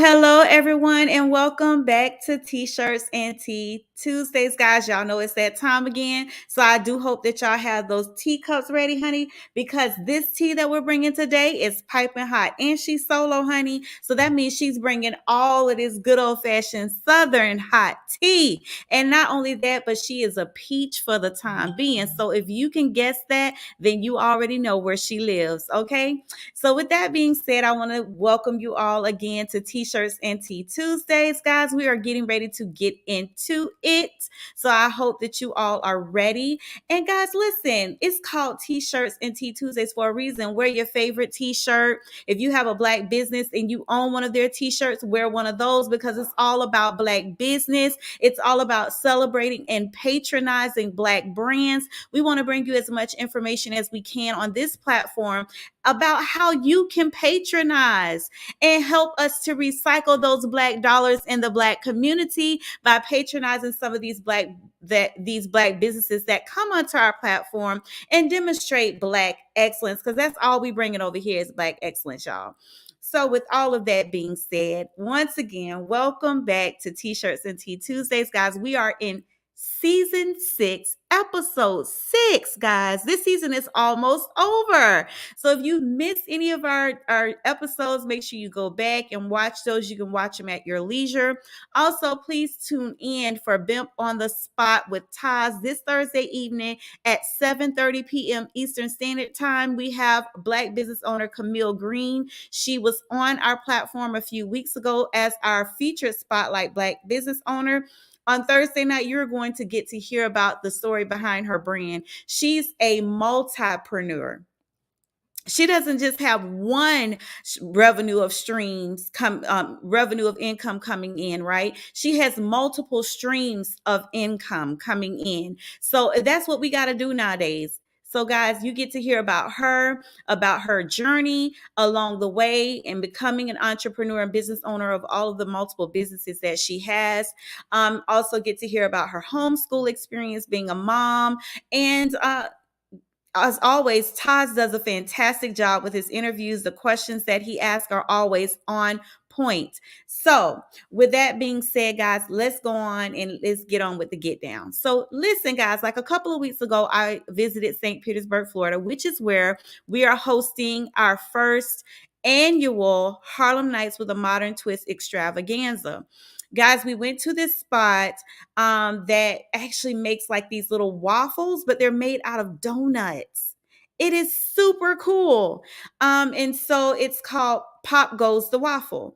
Hello, everyone, and welcome back to TeeShirtz and Tea Tuesdays, guys. Y'all know it's that time again, so I do hope that y'all have those teacups ready, honey, because this tea that we're bringing today is piping hot, and she's solo, honey, so that means she's bringing all of this good old-fashioned Southern hot tea, and not only that, but she is a peach for the time being, so if you can guess that, then you already know where she lives, okay? So with that being said, I want to welcome you all again to TeeShirtz and Tea Tuesdays, guys. We are getting ready to get into it. So I hope that you all are ready. And guys, listen, it's called TeeShirtz and Tea Tuesdays for a reason. Wear your favorite t-shirt. If you have a Black business and you own one of their t-shirts, wear one of those because it's all about Black business. It's all about celebrating and patronizing Black brands. We want to bring you as much information as we can on this platform about how you can patronize and help us to recycle those Black dollars in the Black community by patronizing some of these Black businesses that come onto our platform and demonstrate Black excellence, because that's all we bringing over here is Black excellence, y'all. So with all of that being said, once again, welcome back to TeeShirtz and Tea Tuesdays, guys. We are in season 6, episode 6, guys. This season is almost over. So if you missed any of our episodes, make sure you go back and watch those. You can watch them at your leisure. Also, please tune in for Bimp on the Spot with Taz this Thursday evening at 7:30 p.m. Eastern Standard Time. We have Black business owner Camille Green. She was on our platform a few weeks ago as our featured Spotlight Black business owner. On Thursday night, you're going to get to hear about the story behind her brand. She's a multipreneur. She doesn't just have one revenue of income coming in, right? She has multiple streams of income coming in. So that's what we got to do nowadays. So guys, you get to hear about her journey along the way and becoming an entrepreneur and business owner of all of the multiple businesses that she has. Also get to hear about her homeschool experience, being a mom, and as always, Taz does a fantastic job with his interviews. The questions that he asks are always on point. So with that being said, guys, let's go on and let's get on with the get down. So listen, guys, like a couple of weeks ago, I visited St. Petersburg, Florida, which is where we are hosting our first annual Harlem Nights with a Modern Twist extravaganza. Guys, we went to this spot that actually makes like these little waffles, but they're made out of donuts. It is super cool. And so it's called Pop Goes the Waffle.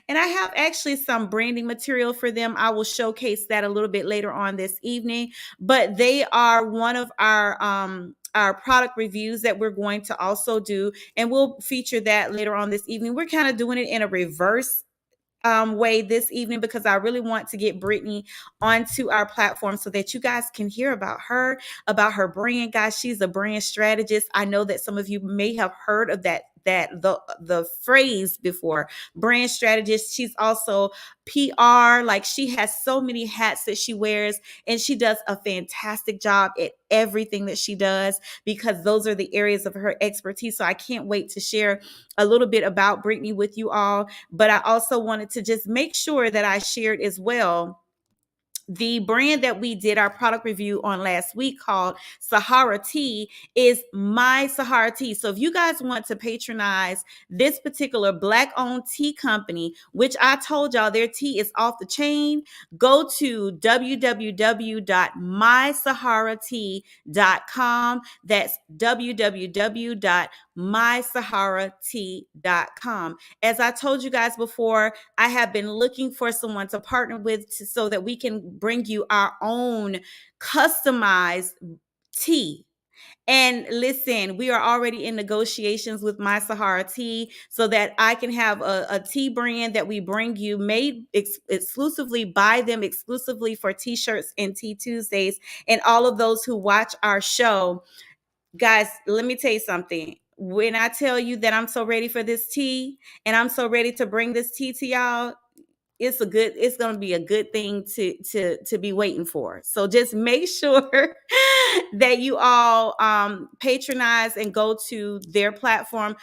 And I have actually some branding material for them. I will showcase that a little bit later on this evening, but they are one of our product reviews that we're going to also do, and we'll feature that later on this evening. We're kind of doing it in a reverse way this evening because I really want to get Brittany onto our platform so that you guys can hear about her brand. Guys, she's a brand strategist. I know that some of you may have heard of the phrase before, brand strategist. She's also PR. Like, she has so many hats that she wears, and she does a fantastic job at everything that she does because those are the areas of her expertise. So I can't wait to share a little bit about Brittany with you all. But I also wanted to just make sure that I shared as well the brand that we did our product review on last week, called Sahara Tea, is My Sahara Tea. So if you guys want to patronize this particular Black-owned tea company, which I told y'all their tea is off the chain, go to www.mySaharaTea.com. That's www.mySaharaTea.com. As I told you guys before, I have been looking for someone to partner with so that we can bring you our own customized tea. And listen, we are already in negotiations with My Sahara Tea so that I can have a tea brand that we bring you made exclusively by them, exclusively for TeeShirtz and Tea Tuesdays. And all of those who watch our show, guys, let me tell you something. when I tell you that I'm so ready for this tea and I'm so ready to bring this tea to y'all, it's going to be a good thing to be waiting for. So just make sure that you all patronize and go to their platform.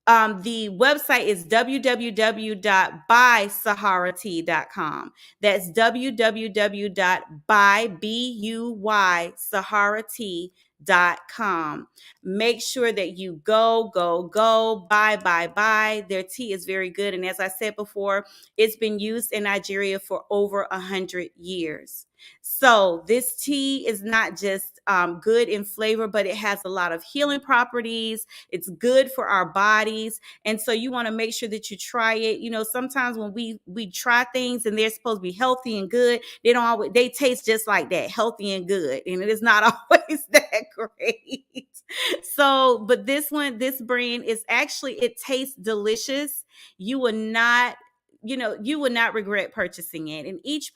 The website is www.buysaharatea.com. That's www.buysaharatea.com. Make sure that you go, buy. Their tea is very good. And as I said before, it's been used in Nigeria for over 100 years. So this tea is not just good in flavor, but it has a lot of healing properties. It's good for our bodies. And so you want to make sure that you try it. You know, sometimes when we try things and they're supposed to be healthy and good, they taste just like that, healthy and good. And it is not always that great. So, but this brand is actually, it tastes delicious. You will not regret purchasing it. And each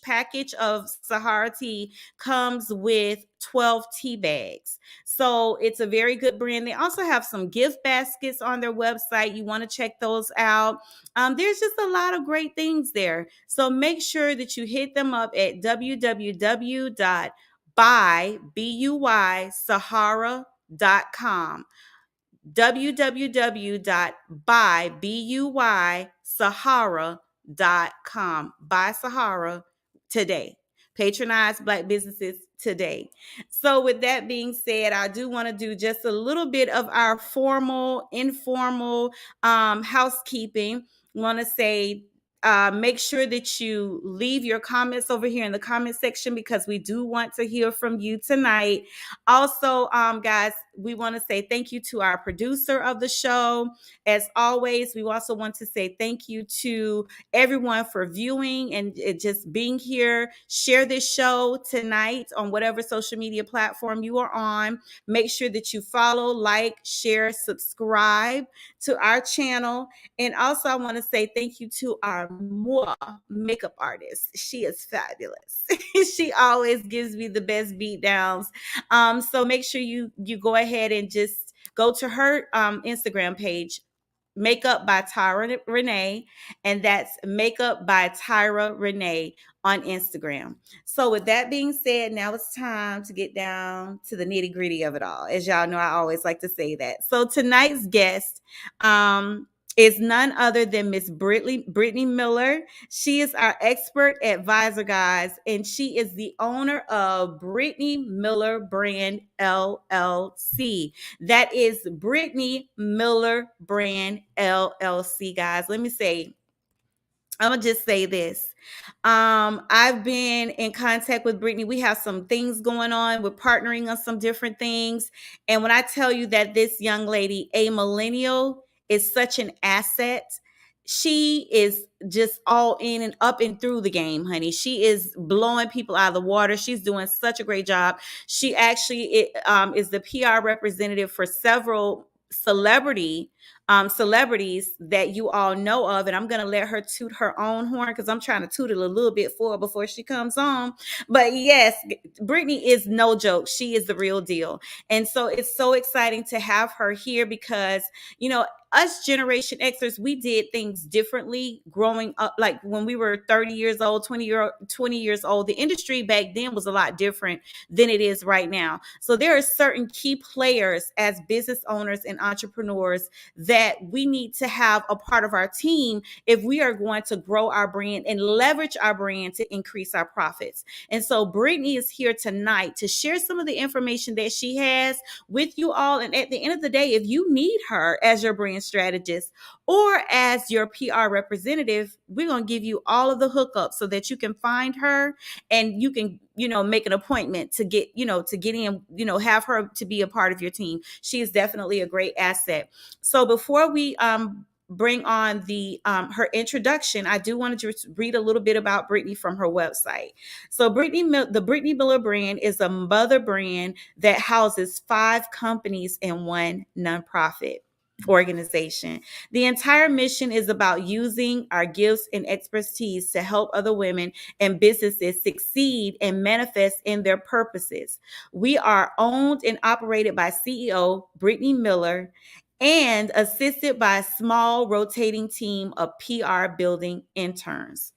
package of Sahara tea comes with 12 tea bags. So it's a very good brand. They also have some gift baskets on their website. You want to check those out. There's just a lot of great things there. So make sure that you hit them up at www.buysahara.com. www.buysahara.com. Buy Sahara today. Patronize Black businesses today. So with that being said, I do want to do just a little bit of our informal housekeeping. I want to say make sure that you leave your comments over here in the comment section because we do want to hear from you tonight. Also, guys, we want to say thank you to our producer of the show. As always, we also want to say thank you to everyone for viewing and just being here. Share this show tonight on whatever social media platform you are on. Make sure that you follow, like, share, subscribe to our channel. And also, I want to say thank you to our makeup artist. She is fabulous. She always gives me the best beat downs. So make sure you go ahead and just go to her Instagram page, Makeup by Tyra Renee, and that's Makeup by Tyra Renee on Instagram. So with that being said, now it's time to get down to the nitty gritty of it all. As y'all know, I always like to say that. So tonight's guest is none other than Miss Brittany Miller. She is our expert advisor, guys, and she is the owner of Brittany Miller Brand LLC. That is Brittany Miller Brand LLC, guys. I'm gonna just say this. I've been in contact with Brittany. We have some things going on. We're partnering on some different things. And when I tell you that this young lady, a millennial, is such an asset, she is just all in and up and through the game, honey. She is blowing people out of the water. She's doing such a great job. She actually is the PR representative for several celebrities that you all know of, and I'm going to let her toot her own horn because I'm trying to toot it a little bit for her before she comes on. But yes, Brittany is no joke. She is the real deal. And so it's so exciting to have her here because, you know, us Generation Xers, we did things differently growing up. Like when we were 30 years old, 20 years old, the industry back then was a lot different than it is right now. So there are certain key players as business owners and entrepreneurs that we need to have a part of our team if we are going to grow our brand and leverage our brand to increase our profits. And so Brittany is here tonight to share some of the information that she has with you all. And at the end of the day, if you need her as your brand strategist or as your PR representative, we're going to give you all of the hookups so that you can find her and you can, make an appointment to get in, have her to be a part of your team. She is definitely a great asset. So before we bring on her introduction, I do want to just read a little bit about Brittany from her website. So the Brittany Miller brand is a mother brand that houses 5 companies and 1 nonprofit. organization. The entire mission is about using our gifts and expertise to help other women and businesses succeed and manifest in their purposes. We are owned and operated by CEO Brittany Miller and assisted by a small rotating team of PR building interns.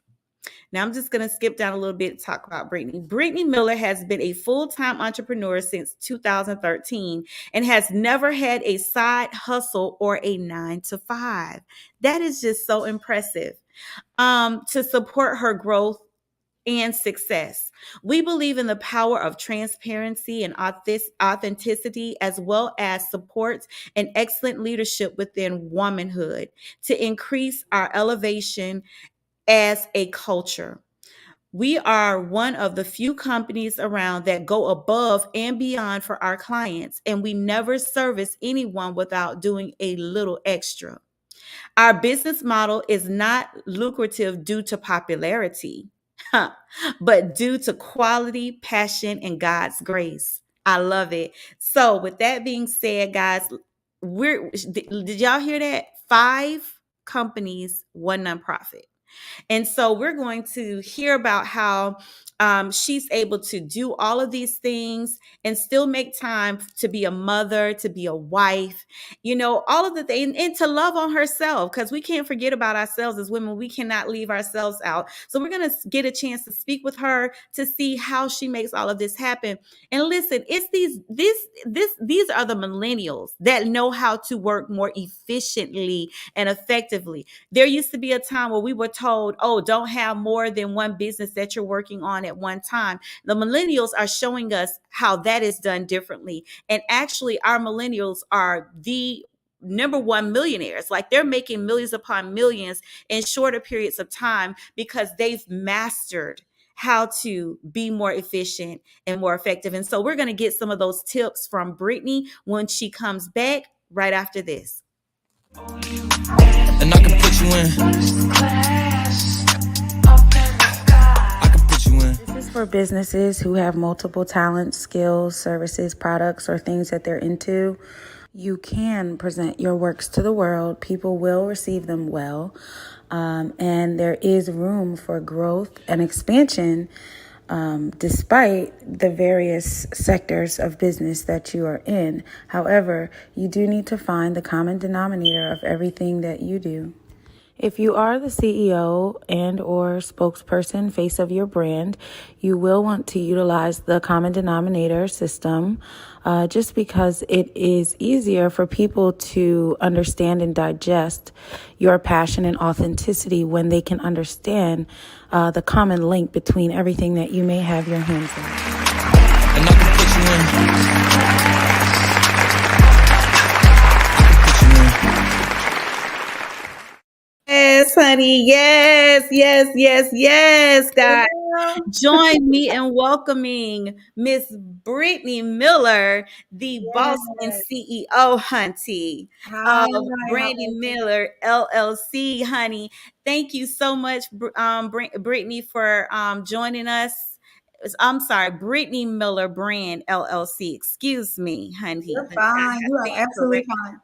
Now I'm just going to skip down a little bit to talk about Brittany. Brittany Miller has been a full-time entrepreneur since 2013 and has never had a side hustle or a 9 to 5. That is just so impressive. To support her growth and success. We believe in the power of transparency and authenticity, as well as support and excellent leadership within womanhood to increase our elevation as a culture. We are one of the few companies around that go above and beyond for our clients, and we never service anyone without doing a little extra. Our business model is not lucrative due to popularity, but due to quality, passion, and God's grace. I love it. So, with that being said, guys, did y'all hear that? 5 companies, one nonprofit. And so we're going to hear about how she's able to do all of these things and still make time to be a mother, to be a wife, all of the things, and to love on herself, because we can't forget about ourselves as women. We cannot leave ourselves out. So we're going to get a chance to speak with her to see how she makes all of this happen. And listen, it's these are the millennials that know how to work more efficiently and effectively. There used to be a time where we were told, oh, don't have more than one business that you're working on at one time. The millennials are showing us how that is done differently. And actually, our millennials are the number one millionaires. Like, they're making millions upon millions in shorter periods of time because they've mastered how to be more efficient and more effective. And so we're going to get some of those tips from Brittany when she comes back right after this. And I can put you in. This is for businesses who have multiple talents, skills, services, products, or things that they're into. You can present your works to the world. People will receive them well. And there is room for growth and expansion despite the various sectors of business that you are in. However, you do need to find the common denominator of everything that you do. If you are the CEO and or spokesperson, face of your brand, you will want to utilize the common denominator system just because it is easier for people to understand and digest your passion and authenticity when they can understand the common link between everything that you may have your hands on. And I can put you in. Yes, honey. Yes, guys. Join me in welcoming Miss Brittany Miller, the Boston CEO, hunty, of Brandy Miller LLC, honey. Thank you so much, Brittany, for joining us. I'm sorry, Brittany Miller Brand LLC. Excuse me, honey. You're fine. You are absolutely fine.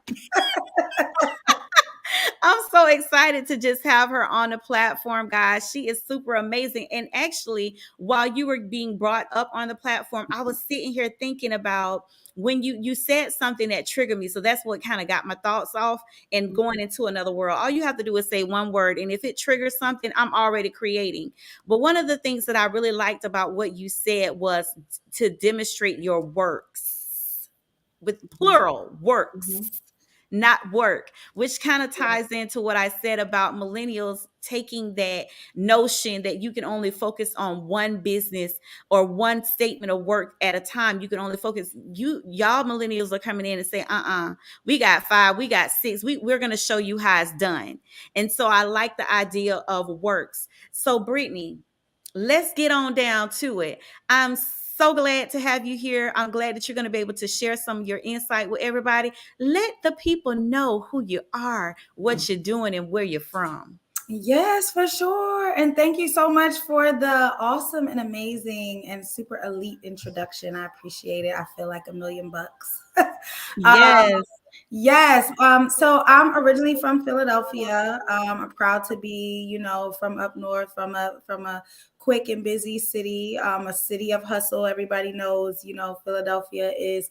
I'm so excited to just have her on the platform, guys. She is super amazing. And actually, while you were being brought up on the platform, I was sitting here thinking about when you said something that triggered me. So that's what kind of got my thoughts off and going into another world. All you have to do is say one word. And if it triggers something, I'm already creating. But one of the things that I really liked about what you said was to demonstrate your works, with plural works. Mm-hmm. Not work, which kind of ties into what I said about millennials taking that notion that you can only focus on one business or one statement of work at a time. You can only focus. Y'all millennials are coming in and saying, we got 5, we got 6. We're going to show you how it's done. And so I like the idea of works. So Brittany, let's get on down to it. I'm so glad to have you here. I'm glad that you're going to be able to share some of your insight with everybody. Let the people know who you are, what you're doing, and where you're from. Yes, for sure. And thank you so much for the awesome and amazing and super elite introduction. I appreciate it. I feel like $1,000,000. Yes. Yes. So I'm originally from Philadelphia. I'm proud to be, from up north, from a quick and busy city, a city of hustle. Everybody knows, Philadelphia is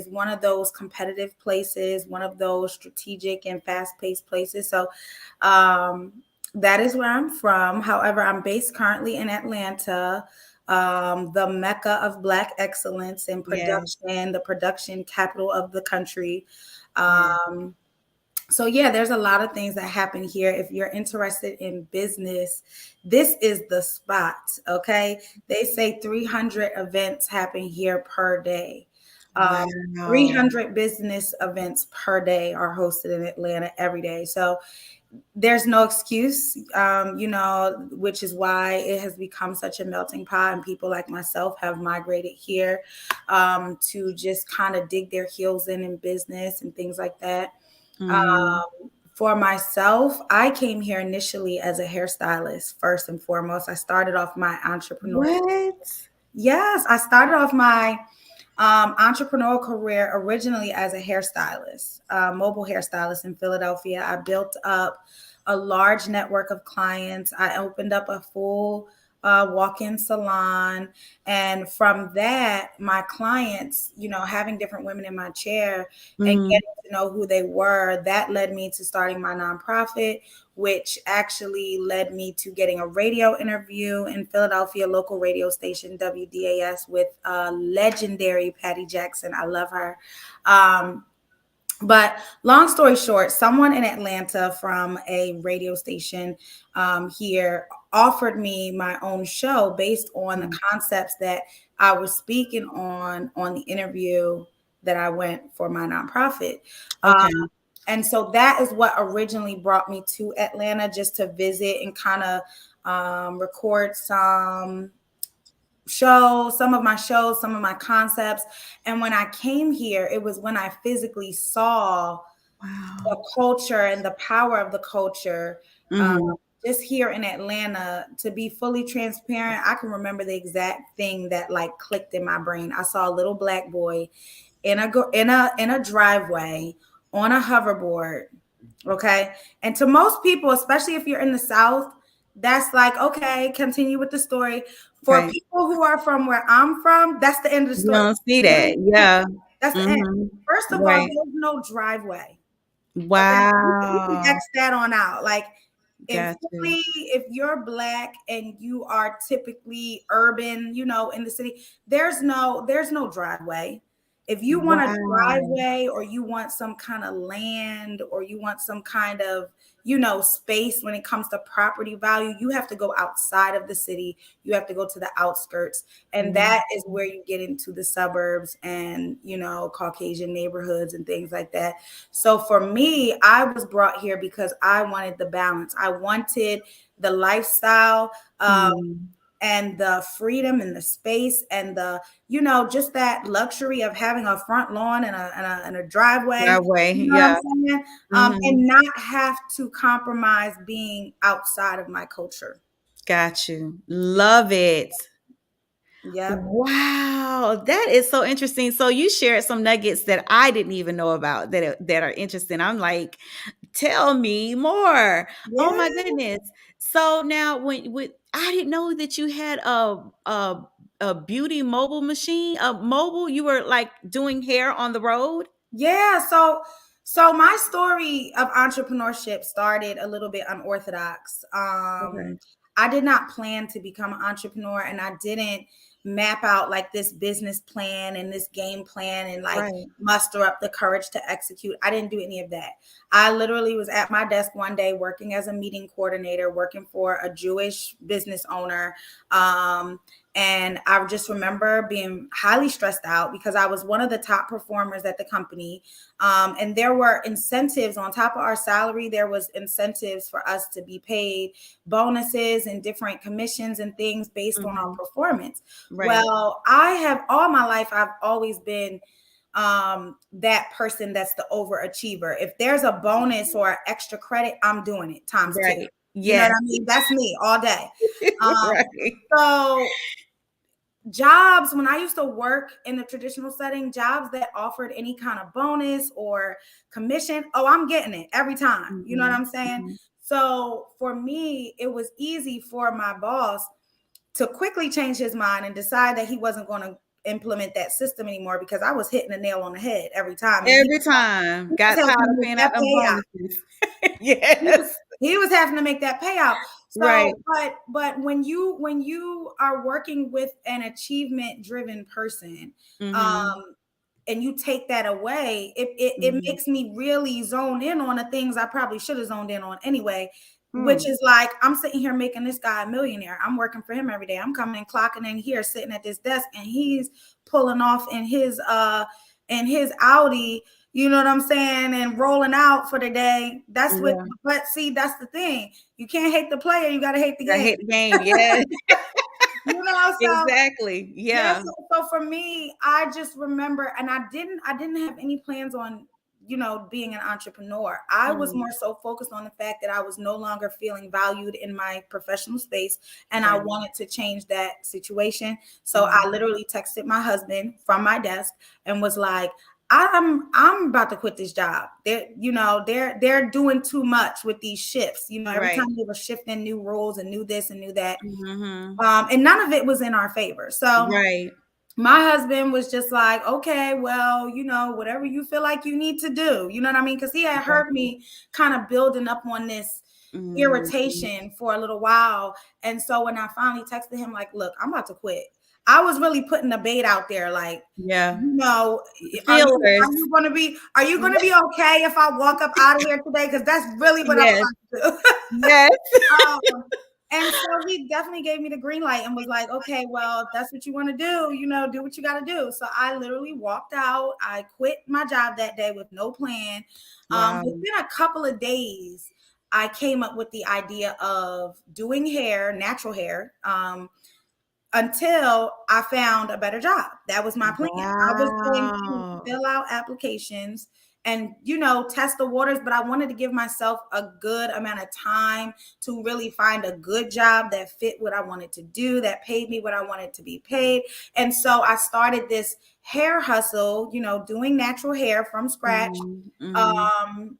one of those competitive places, one of those strategic and fast-paced places. So um, that is where I'm from. However, I'm based currently in Atlanta, the mecca of Black excellence in Yes. production, the production capital of the country. Yeah. Um, so yeah, there's a lot of things that happen here. If you're interested in business, this is the spot. Okay, they say 300 events happen here per day. Um, Wow. 300 business events per day are hosted in Atlanta every day. So there's no excuse, which is why it has become such a melting pot, and people like myself have migrated here to just kind of dig their heels in business and things like that. Mm. For myself, I came here initially as a hairstylist first and foremost. I started off my entrepreneur. What? Yes, I started off my entrepreneurial career originally as a hairstylist, mobile hairstylist in Philadelphia. I built up a large network of clients. I opened up a full walk-in salon, and from that, my clients, having different women in my chair and Mm. getting to know who they were, that led me to starting my nonprofit, which actually led me to getting a radio interview in Philadelphia, local radio station WDAS, with legendary Patty Jackson. I love her. But long story short, someone in Atlanta from a radio station here offered me my own show based on the Mm. concepts that I was speaking on the interview that I went for my nonprofit. Um, Okay. and so that is what originally brought me to Atlanta, just to visit and kind of record some of my shows, some of my concepts. And when I came here, it was when I physically saw the Wow. culture and the power of the culture. Uh, Mm. just here in Atlanta, to be fully transparent, I can remember the exact thing that like clicked in my brain. I saw a little Black boy in a driveway on a hoverboard. Okay. And to most people, especially if you're in the South, that's like, okay, continue with the story. For Right. people who are from where I'm from, that's the end of the You story. don't see You that. understand? Yeah. That's the end. Mhm. First of all, Right. there's no driveway. Okay, you can Wow. X that on out. Like in Got you. Philly, if you're Black and you are typically urban, in the city, there's no driveway. If you want a Wow. driveway, or you want some kind of land, or you want some kind of, space when it comes to property value, you have to go outside of the city. You have to go to the outskirts. And Mhm. that is where you get into the suburbs and, Caucasian neighborhoods and things like that. So for me, I was brought here because I wanted the balance. I wanted the lifestyle, Mm. and the freedom and the space and the, just that luxury of having a front lawn and a driveway. That way. You know what Yeah. I'm saying? Mhm. And not have to compromise being outside of my culture. Got you. Love it. Yep. Wow, that is so interesting. So you shared some nuggets that I didn't even know about that are interesting. I'm like, tell me more. Oh Yeah. my goodness. So now when I didn't know that you had a beauty mobile machine, a mobile, you were like doing hair on the road? Yeah, so my story of entrepreneurship started a little bit unorthodox. Okay. I did not plan to become an entrepreneur, and I didn't map out like this business plan and this game plan and like Right. muster up the courage to execute. I didn't do any of that. I literally was at my desk one day working as a meeting coordinator, working for a Jewish business owner. And I just remember being highly stressed out because I was one of the top performers at the company. And there were incentives on top of our salary. There was incentives for us to be paid bonuses and different commissions and things based on our Mhm. performance. Right. Well, I have all my life, I've always been that person that's the overachiever. If there's a bonus or extra credit, I'm doing it times two. Right. You know what Yes. I mean? That's me all day. Um, Right. so jobs, when I used to work in the traditional setting, jobs that offered any kind of bonus or commission, oh, I'm getting it every time. You know what I'm saying? Mm-hmm. So for me, it was easy for my boss to quickly change his mind and decide that he wasn't going to implement that system anymore, because I was hitting the nail on the head every time. And Every time. he was Got having tired to of make paying out that them payout. bonuses. He was, Yes. he was having to make that payout. Right. So, but when you are working with an achievement driven person, Mm-hmm. um, and you take that away, it Mm-hmm. makes me really zone in on the things I probably should have zoned in on anyway. Which Mm. is like, I'm sitting here making this guy a millionaire. I'm working for him every day. I'm coming and clocking in here, sitting at this desk, and he's pulling off in his Audi, you know what I'm saying, and rolling out for the day. That's what, Yeah. but see, that's the thing. You can't hate the player, you gotta hate the I game. hate the game. Yes. You know, so Exactly. yeah, Yeah. so for me, I just remember, and I didn't have any plans on, being an entrepreneur. I was Mm. more so focused on the fact that I was no longer feeling valued in my professional space, and I Right. wanted to change that situation. So I Mm. literally texted my husband from my desk and was like, I'm about to quit this job. They're doing too much with these shifts. Every Right. time they were shifting new rules and new this and new that. Mm-hmm. And none of it was in our favor. So Right. my husband was just like, okay, well, whatever you feel like you need to do, you know what I mean? Because he had heard Exactly. me kind of building up on this Mm-hmm. irritation for a little while. And so when I finally texted him, like, look, I'm about to quit, I was really putting the bait out there, like, Yeah. you know, are you Feelers. are you gonna be are you gonna be okay if I walk up out of here today? Because that's really what I'm Yes. about to do. Yes. Um, and so he definitely gave me the green light and was like, okay, well, if that's what you want to do, do what you got to do. So I literally walked out. I quit my job that day with no plan. Wow. Within a couple of days, I came up with the idea of doing hair, natural hair, until I found a better job. That was my plan. I was going to Wow. fill out applications and, test the waters, but I wanted to give myself a good amount of time to really find a good job that fit what I wanted to do, that paid me what I wanted to be paid. And so I started this hair hustle, doing natural hair from scratch. Mm-hmm. Um,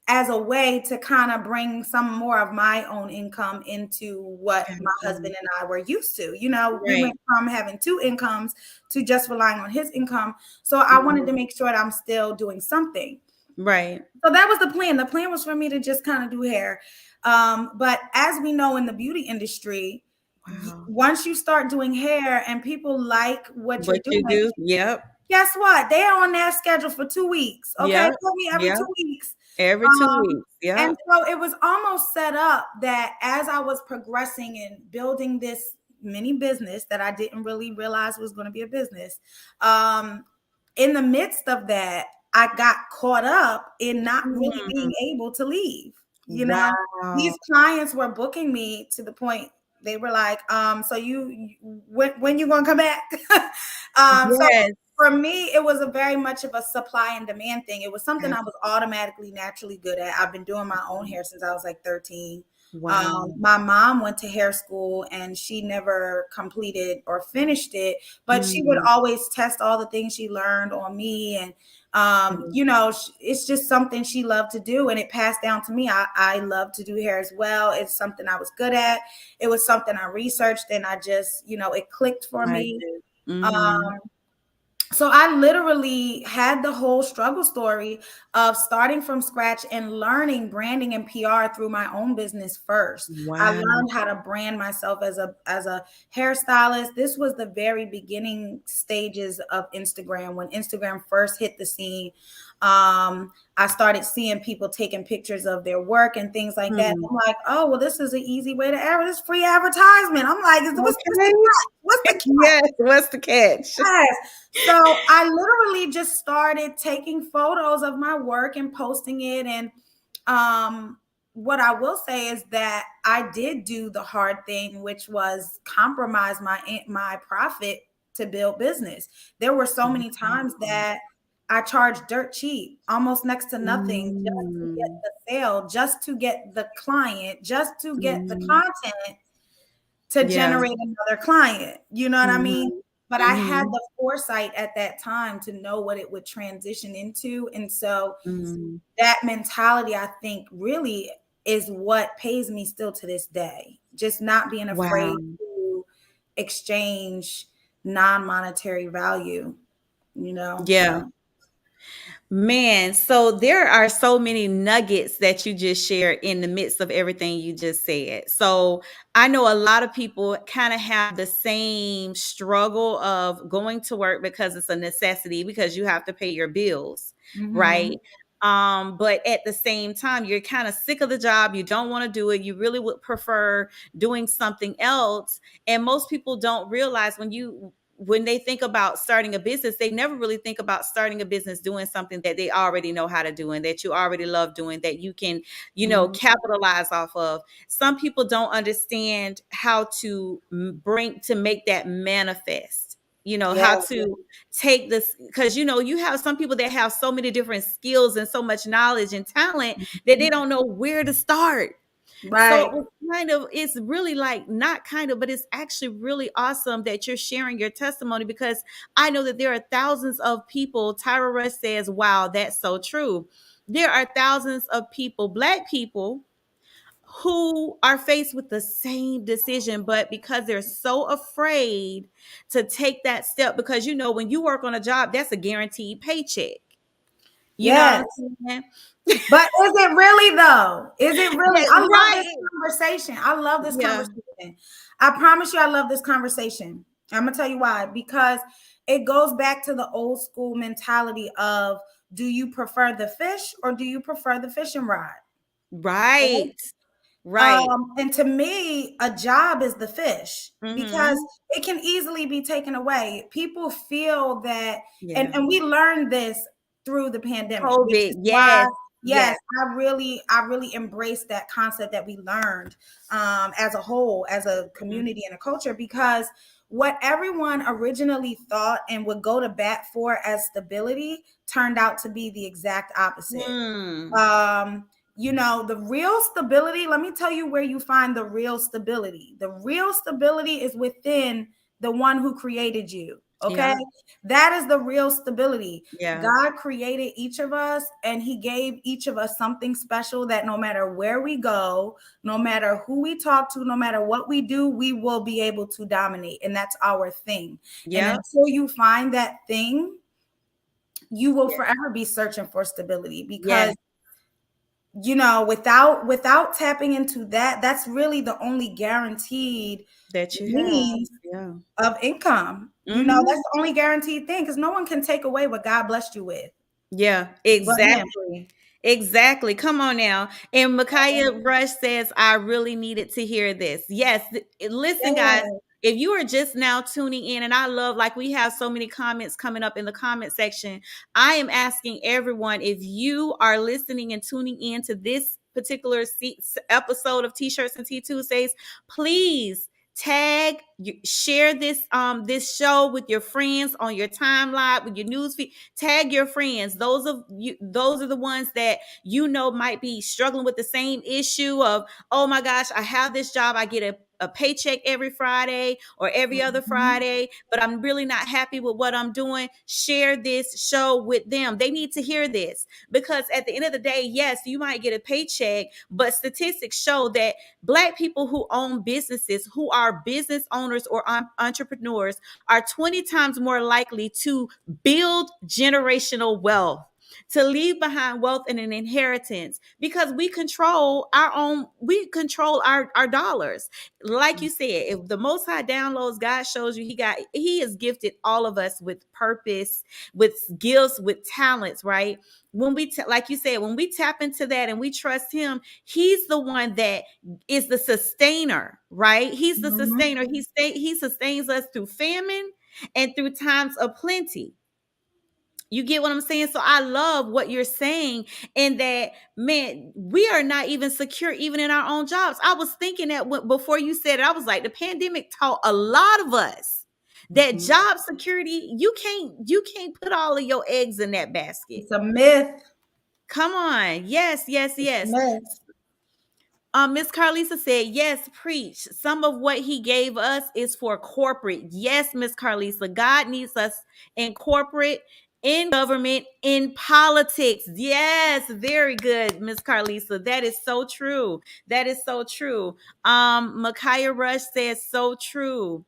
as a way to kind of bring some more of my own income into what my Gotcha. husband and I were used to. We Right. went from having two incomes to just relying on his income. So I wanted to Mhm. make sure that I'm still doing something. Right. So that was the plan. The plan was for me to just kind of do hair. But as we know in the beauty industry, Wow. once you start doing hair and people like what you're What you doing, do? Yep. guess what? They're on that schedule for 2 weeks. Okay. Yep. Put me every Yep. 2 weeks. Every 2 Um, weeks. and Yep. so it was almost set up that as I was progressing and building this mini business that I didn't really realize was going to be a business, in the midst of that, I got caught up in not really being Mm. able to leave. These Wow. clients were booking me to the point they were like, so when you gonna come back? So Yes. for me, it was a very much of a supply and demand thing. It was something I was automatically naturally good at. I've been doing my own hair since I was like 13. Wow. My mom went to hair school and she never completed or finished it, but she would Mm. always test all the things she learned on me. And, Mm. it's just something she loved to do, and it passed down to me. I love to do hair as well. It's something I was good at. It was something I researched, and I just, it clicked for Like me. it. Um, Mhm. so I literally had the whole struggle story of starting from scratch and learning branding and PR through my own business first. I Wow. learned how to brand myself as a hairstylist. This was the very beginning stages of Instagram, when Instagram first hit the scene. I started seeing people taking pictures of their work and things like that. Mm. I'm like, oh, well, this is an easy way to this free advertisement. I'm like, what's the Okay. catch? What's the catch? Yes. What's the catch? Yes. So I literally just started taking photos of my work and posting it. And what I will say is that I did do the hard thing, which was compromise my profit to build business. There were so many times that I charged dirt cheap, almost next to nothing, just to get Mm. the sale, just to get the client, just to get the Mm. content to Yeah. generate another client. You know what I Mhm. mean? but I had Mhm. the foresight at that time to know what it would transition into. And so Mhm. that mentality, I think, really is what pays me still to this day. Just not being Wow. afraid to exchange non-monetary value, Yeah. so Man, so there are so many nuggets that you just shared in the midst of everything you just said. So I know a lot of people kind of have the same struggle of going to work because it's a necessity because you have to pay your bills, right? mhm. But at the same time, you're kind of sick of the job. You don't want to do it. You really would prefer doing something else. And most people don't realize when they think about starting a business, they never really think about starting a business doing something that they already know how to do and that you already love doing, that you can, Mhm. capitalize off of. Some people don't understand how to make that manifest. Yeah. How to take this, because you have some people that have so many different skills and so much knowledge and talent that they Mhm. don't know where to start. So Right. it's really like not kind of, but it's actually really awesome that you're sharing your testimony, because I know that there are thousands of people. Tyra Rush says, wow, that's so true. There are thousands of people, Black people, who are faced with the same decision, but because they're so afraid to take that step, because when you work on a job, that's a guaranteed paycheck. You know what Yes. I'm saying? But is it really though? Is it really? That's I love this right. conversation. I love this Yeah. conversation. I promise you, I love this conversation. I'm gonna tell you why. Because it goes back to the old school mentality of, do you prefer the fish or do you prefer the fishing rod? Right. Right. And to me, a job is the fish because Mhm. it can easily be taken away. People feel that, and, Yeah. and we learned this through the pandemic, which is COVID. why, Yes. yes, Yes. I really embrace that concept that we learned as a whole, as a Mhm. community and a culture, because what everyone originally thought and would go to bat for as stability turned out to be the exact opposite. Hmm. um the real stability, let me tell you where you find the real stability. The real stability is within the one who created you. Okay. Yeah. That is the real stability. Yeah. God created each of us and he gave each of us something special that no matter where we go, no matter who we talk to, no matter what we do, we will be able to dominate. And that's our thing. And Yeah. until you find that thing, you will Yeah. forever be searching for stability, Yeah. because without tapping into that, that's really the only guaranteed That you have. means Yeah. of income. That's Mhm. the only guaranteed thing, because no one can take away what God blessed you with Yeah, but him. exactly. Exactly. Come on now. And Micaiah Rush says, I really needed to hear this. Yes. Listen, guys, Yeah. if you are just now tuning in, and I love, like, we have so many comments coming up in the comment section. I am asking everyone, if you are listening and tuning in to this particular episode of T-Shirts and Tea Tuesdays, please share this show with your friends on your timeline, with your newsfeed. Tag your friends. Those are the ones that might be struggling with the same issue of, oh my gosh, I have this job, I get a paycheck every Friday or every other Mhm. Friday, but I'm really not happy with what I'm doing. Share this show with them. They need to hear this, because at the end of the day, yes, you might get a paycheck, but statistics show that Black people who own businesses, who are business owners or entrepreneurs, are 20 times more likely to build generational wealth, to leave behind wealth and an inheritance, because we control our dollars. Like you said, if the Most High downloads, God shows you, he has gifted all of us with purpose, with gifts, with talents, right? Like you said, when we tap into that and we trust him, he's the one that is the sustainer, right? He's the Mhm. sustainer. He sustains us through famine and through times of plenty. You get what I'm saying? So I love what you're saying, and that, man, we are not even secure even in our own jobs. I was thinking that before you said it, I was like, the pandemic taught a lot of us that Mhm. job security, you can't put all of your eggs in that basket. It's a myth. Come on. Yes, yes, It's a yes. myth. Miss Carlisa said, yes, preach. Some of what he gave us is for corporate. Yes, Miss Carlisa, God needs us in corporate, in government, in politics. Yes, very good, Miss Carlisa. That is so true. That is so true. Micaiah Rush says, so true.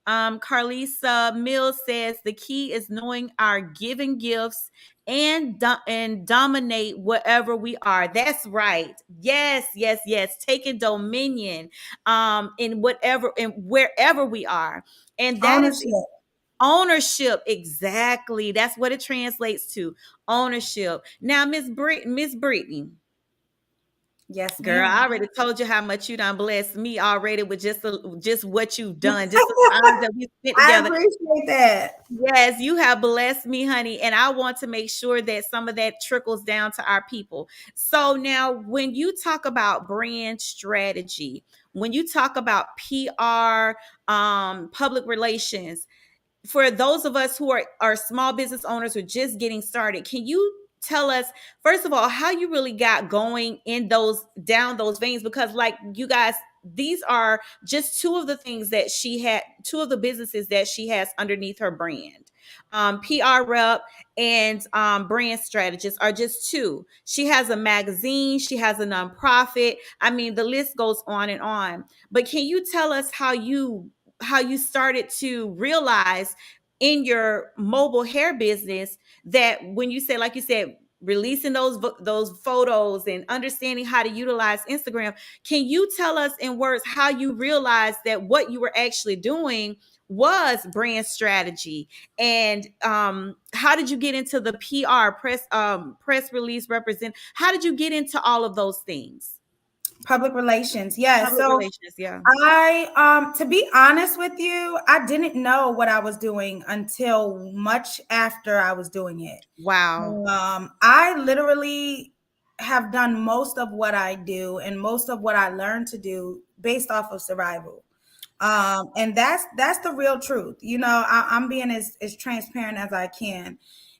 Carlisa Mills says the key is knowing our given gifts and dominate whatever we are. That's right. Yes, yes, yes. Taking dominion in whatever and wherever we are. And that is Ownership. ownership. Exactly. That's what it translates to. Ownership. Now, Miss Brittany. Yes, Girl, ma'am. I already told you how much you done blessed me already with just what you've done, just the times that we spent I together. appreciate that. Yes, you have blessed me, honey. And I want to make sure that some of that trickles down to our people. So now, when you talk about brand strategy, when you talk about PR, public relations, for those of us who are small business owners who are just getting started, can you tell us first of all how you really got going in those down those veins? Because like you guys, these are just two of the things that she had, two of the businesses that she has underneath her brand. PR rep and brand strategist are just two. She has a magazine, she has a nonprofit. I mean, the list goes on and on. But can you tell us how you started to realize in your mobile hair business that when you say, like you said, releasing those photos and understanding how to utilize Instagram, can you tell us in words how you realized that what you were actually doing was brand strategy? And how did you get into the PR press release represent? How did you get into all of those things? Public relations. Yes. Public So relations, yeah. to be honest with you, I didn't know what I was doing until much after I was doing it. Wow. I literally have done most of what I do and most of what I learned to do based off of survival. And that's the real truth. I'm being as transparent as I can.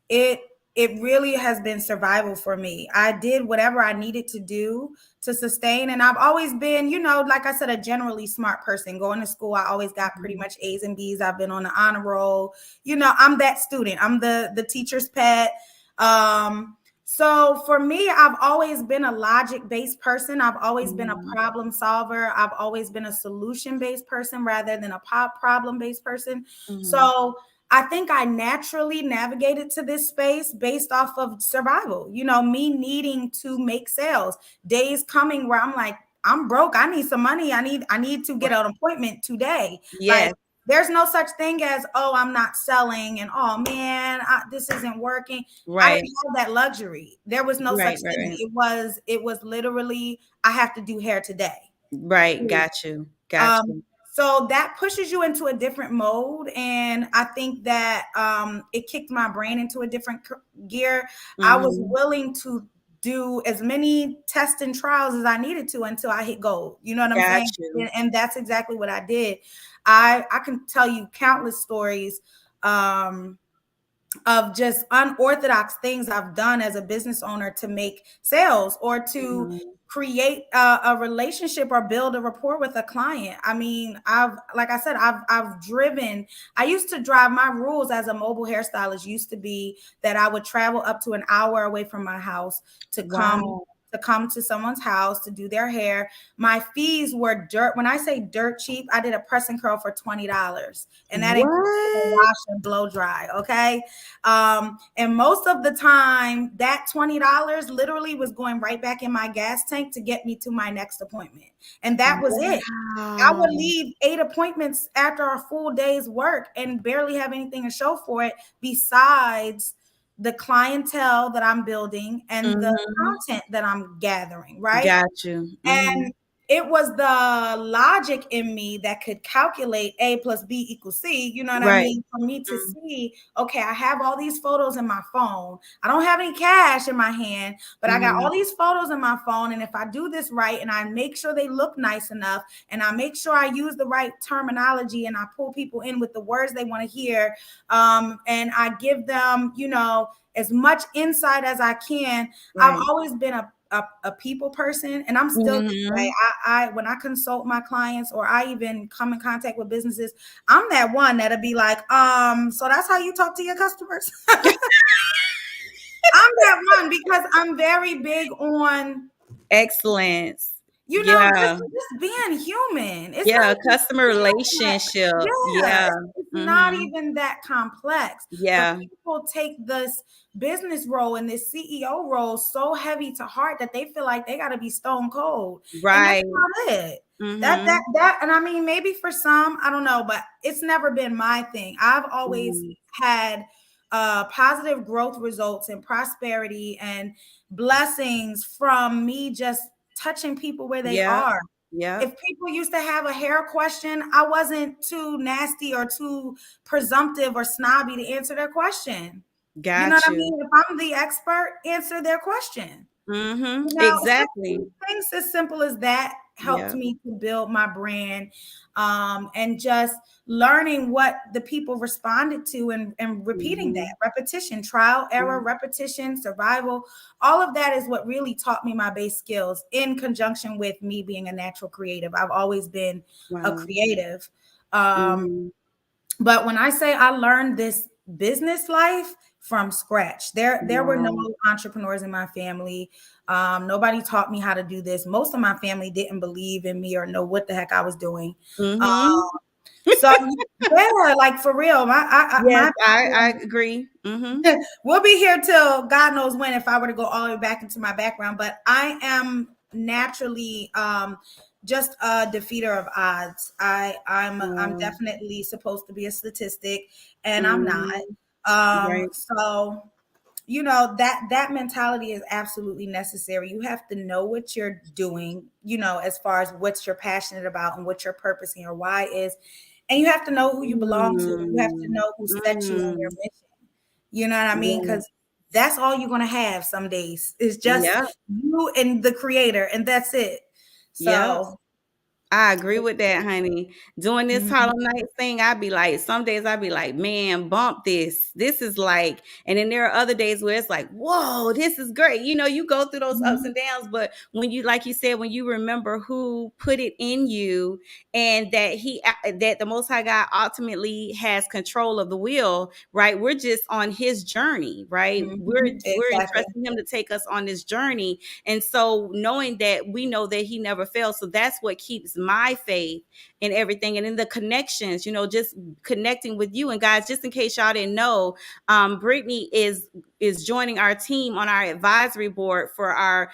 It it really has been survival for me. I did whatever I needed to do to sustain. And I've always been, like I said, a generally smart person. Going to school, I always got pretty much A's and B's. I've been on the honor roll. I'm that student. I'm the teacher's pet. So for me, I've always been a logic-based person. I've always been a problem solver. I've always been a solution-based person rather than a problem-based person. So I think I naturally navigated to this space based off of survival. Me needing to make sales. Days coming where I'm like, I'm broke. I need some money. I need to get an appointment today. Yes. Like, there's no such thing as, oh, I'm not selling and oh man, this isn't working. I Right. didn't have that luxury. There was no Right. such Right. thing. Right. It was literally, I have to do hair today. Right. Got you. Got Um, you. so that pushes you into a different mode. And I think that it kicked my brain into a different gear. I was Mhm. willing to do as many tests and trials as I needed to until I hit gold. You know what I'm Got saying? you. And that's exactly what I did. I can tell you countless stories of just unorthodox things I've done as a business owner to make sales or to Mhm. create a relationship or build a rapport with a client. I mean, like I said, I've driven. I used to drive. My rules as a mobile hairstylist used to be that I would travel up to an hour away from my house to come Wow. to someone's house to do their hair. My fees were dirt. When I say dirt cheap, I did a press and curl for $20, and that included a What? wash and blow dry. Okay. And most of the time, that $20 literally was going right back in my gas tank to get me to my next appointment. And that was it. I would Wow. leave 8 appointments after a full day's work and barely have anything to show for it besides the clientele that I'm building and the Mhm. content that I'm gathering, right? Got you. And Mhm. it was the logic in me that could calculate A plus B equals C. You know what I Right. mean? For me to Mhm. see, okay, I have all these photos in my phone. I don't have any cash in my hand, but I got Mhm. all these photos in my phone. And if I do this right and I make sure they look nice enough and I make sure I use the right terminology and I pull people in with the words they want to hear, and I give them, as much insight as I can. I've Right. always been a people person, and I'm still this way. Mhm. I when I consult my clients or I even come in contact with businesses, I'm that one that'll be like, so that's how you talk to your customers. I'm that one because I'm very big on, Excellence. just Yeah. being human. It's not Yeah, even customer that. relationship. Yeah, Yeah. it's not Mhm. even that complex. But Yeah. people take this business role and this CEO role so heavy to heart that they feel like they got to be stone cold, and that's Right. not it. Mhm. And I mean, maybe for some, I don't know, but it's never been my thing. I've always Mhm. had positive growth results and prosperity and blessings from me just touching people where they Yep. are. Yep. If people used to have a hair question, I wasn't too nasty or too presumptive or snobby to answer their question. You know what Got I you. mean? If I'm the expert, answer their question. Mhm. You know, Exactly. things as simple as that helped Yep. me to build my brand, and just learning what the people responded to, and repeating that Mhm. repetition, trial, error, Yeah. repetition, survival. All of that is what really taught me my base skills in conjunction with me being a natural creative. I've always been a Wow. creative. Um, Mhm. but when I say I learned this business life from scratch, there were no Wow. entrepreneurs in my family. Nobody taught me how to do this. Most of my family didn't believe in me or know what the heck I was doing. Mhm. So yeah, like for real, Yes, I agree. Mhm. we'll be here till God knows when if I were to go all the way back into my background. But I am naturally just a defeater of odds. I'm Wow. definitely supposed to be a statistic, and I'm not. Mhm. Right. So you know that mentality is absolutely necessary. You have to know what you're doing, as far as what you're passionate about and what your purpose and your why is, and you have to know who you belong to. You have to Mm. know who set you on your Mm. mission. You know what I mean? Yeah. Because that's all you're gonna have some days. It's just Yep. you and the creator, and that's it. Yep. So I agree with that, honey. Doing this mhm, Harlem Nights thing, I'd be like, some days I'd be like, man, bump this. This is like, and then there are other days where it's like, whoa, this is great. You go through those ups mhm, and downs, but when you, like you said, when you remember who put it in you and that the Most High God ultimately has control of the wheel, right? We're just on His journey, right? We're exactly. entrusting Him to take us on this journey, and so knowing that we know that He never fails, so that's what keeps my faith in everything. And in the connections, just connecting with you. And guys, just in case y'all didn't know, Brittany is joining our team on our advisory board for our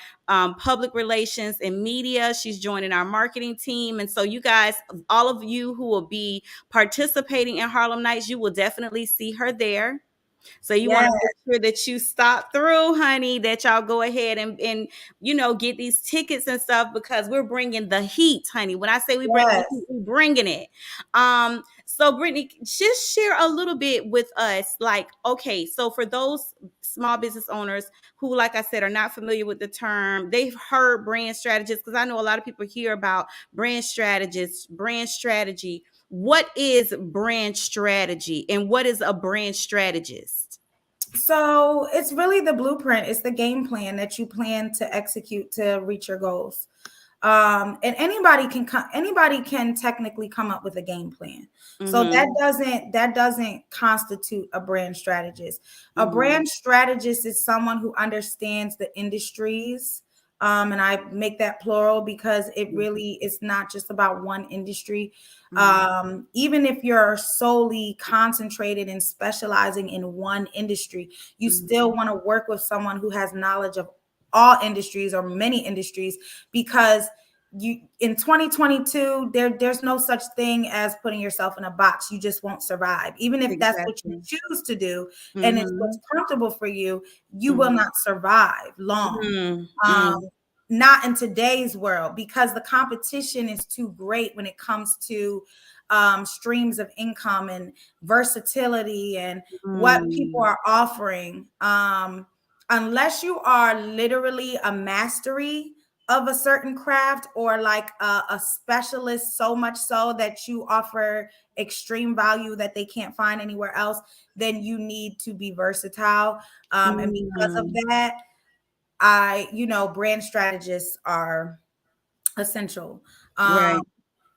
public relations and media. She's joining our marketing team. And so you guys, all of you who will be participating in Harlem Nights, you will definitely see her there. So you want Yes, to make sure that you stop through, honey, that y'all go ahead and get these tickets and stuff, because we're bringing the heat, honey. When I say we bringing the yes. heat, we bringing it. So Brittany, just share a little bit with us, like, okay, so for those small business owners who, like I said, are not familiar with the term, they've heard brand strategists, because I know a lot of people hear about brand strategists, brand strategy. What is brand strategy and what is a brand strategist? So it's really the blueprint. It's the game plan that you plan to execute to reach your goals. And anybody can technically come up with a game plan. So that Mhm. doesn't constitute a brand strategist. A Mhm. brand strategist is someone who understands the industries. And I make that plural because it Mhm. really is not just about one industry. Mhm. Even if you're solely concentrated and specializing in one industry, you still Mhm. want to work with someone who has knowledge of all industries or many industries, because you in 2022 there's no such thing as putting yourself in a box. You just won't survive. Even if that's what you Exactly. choose to do and it's what's Mhm. comfortable for you, you will Mhm. not survive long. Mhm. um Mm. Not in today's world, because the competition is too great when it comes to streams of income and versatility and what people Mm. are offering. Unless you are literally a mastery of a certain craft, or like a specialist, so much so that you offer extreme value that they can't find anywhere else, then you need to be versatile. And because of Mm. that, brand strategists are essential. Um, Right.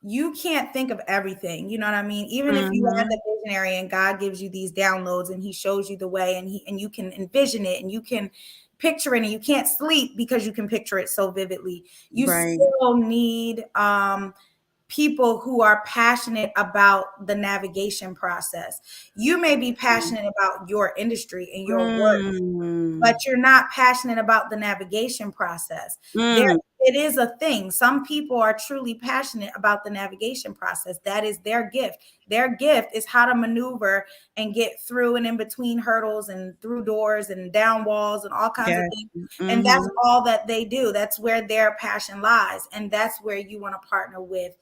you can't think of everything. You know what I mean? Even if you are the Mhm. visionary and God gives you these downloads and he shows you the way and you can envision it and you can picture it and you can't sleep because you can picture it so vividly. You Right. still need people who are passionate about the navigation process. You may be passionate about your industry and your work, but Mm. you're not passionate about the navigation process. There, Mm. it is a thing. Some people are truly passionate about the navigation process. That is their gift. Their gift is how to maneuver and get through and in between hurdles and through doors and down walls and all kinds of Yes. things. And that's Mhm. all that they do. That's where their passion lies. And that's where you want to partner with,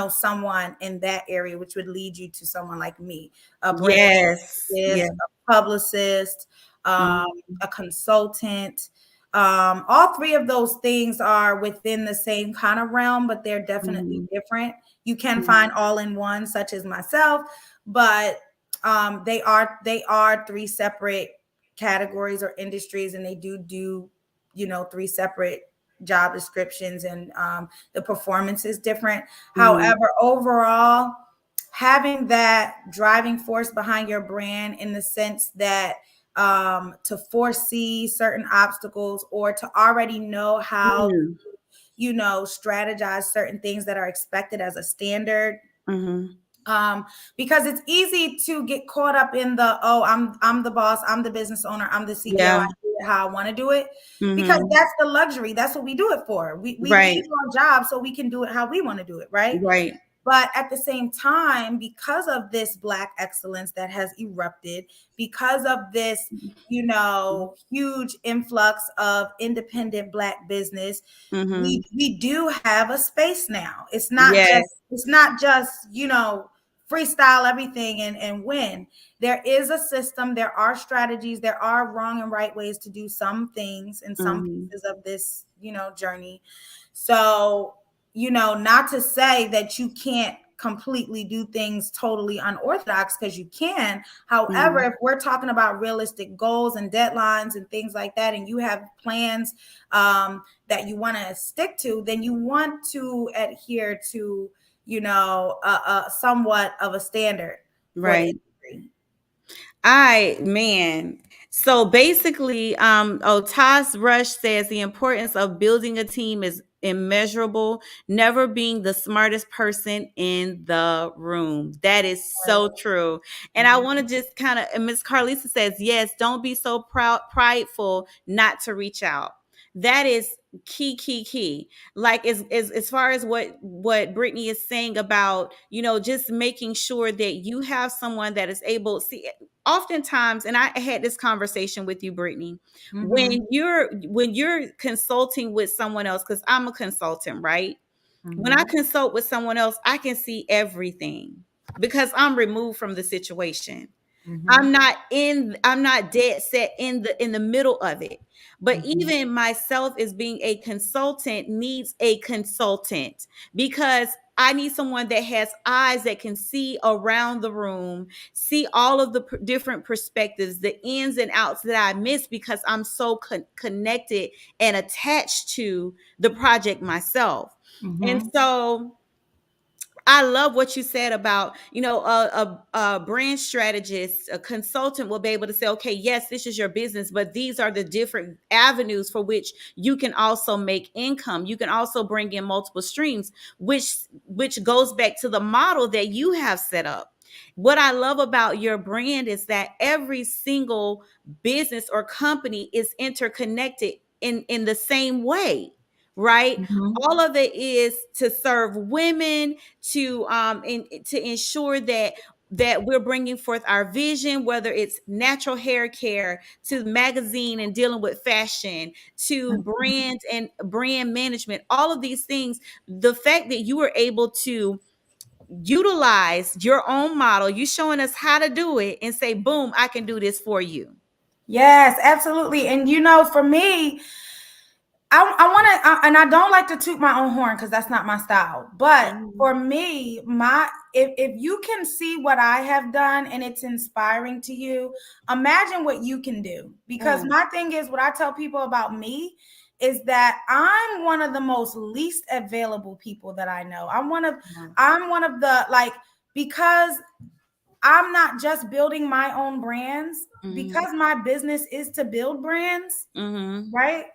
someone in that area, which would lead you to someone like me, a brand Yes. strategist, Yeah. a publicist, um, Mhm. a consultant. All three of those things are within the same kind of realm, but they're definitely Mhm. different. You can Mhm. find all in one, such as myself, but they are three separate categories or industries, and they do three separate job descriptions, and the performance is different. Mhm. However, overall, having that driving force behind your brand in the sense that to foresee certain obstacles or to already know how Mhm. strategize certain things that are expected as a standard, Mhm. um, because it's easy to get caught up in the, oh, I'm the boss, I'm the business owner, I'm the CEO, I Yeah. do it how I want to do it, because Mhm. that's the luxury, that's what we do it for. We leave Right. our job so we can do it how we want to do it, right? Right. But at the same time, because of this Black excellence that has erupted, because of this, huge influx of independent Black business, we Mhm. we do have a space now. Yes. It's not just, freestyle everything and win. There is a system, there are strategies, there are wrong and right ways to do some things in some Mhm. pieces of this, journey. So, not to say that you can't completely do things totally unorthodox, because you can. However, Mhm. if we're talking about realistic goals and deadlines and things like that, and you have plans that you want to stick to, then you want to adhere to, somewhat of a standard for the Right. industry. Man. So basically, Toss Rush says the importance of building a team is immeasurable, never being the smartest person in the room. That is so true. And I want to just kind of, Miss Carlisa says, yes, don't be so prideful not to reach out. That is key. Like as far as what Brittany is saying about, just making sure that you have someone that is able, see, oftentimes, and I had this conversation with you, Brittany, Mm-hmm. when you're consulting with someone else, because I'm a consultant, right? When I Mm-hmm. consult with someone else, I can see everything because I'm removed from the situation. Mm-hmm. I'm not dead set in the middle of it. But Mm-hmm. even myself as being a consultant needs a consultant, because I need someone that has eyes that can see around the room, see all of the different perspectives, the ins and outs that I miss because I'm so connected and attached to the project myself. And Mm-hmm. so I love what you said about, a brand strategist, a consultant will be able to say, okay, yes, this is your business, but these are the different avenues for which you can also make income. You can also bring in multiple streams, which goes back to the model that you have set up. What I love about your brand is that every single business or company is interconnected in the same way, right? Mm-hmm. All of it is to serve women, to ensure that we're bringing forth our vision, whether it's natural hair care to magazine and dealing with fashion to brand and brand management, all of these things. The fact that you were able to utilize your own model, you showing us how to do it and say, boom, I can do this for you. Yes, absolutely. And for me, I want to, and I don't like to toot my own horn because that's not my style. But for me, if you can see what I have done and it's inspiring to you, imagine what you can do. Because my thing is, what I tell people about me is that I'm one of the most least available people that I know. I'm one of the, because I'm not just building my own brands, because my business is to build brands, right?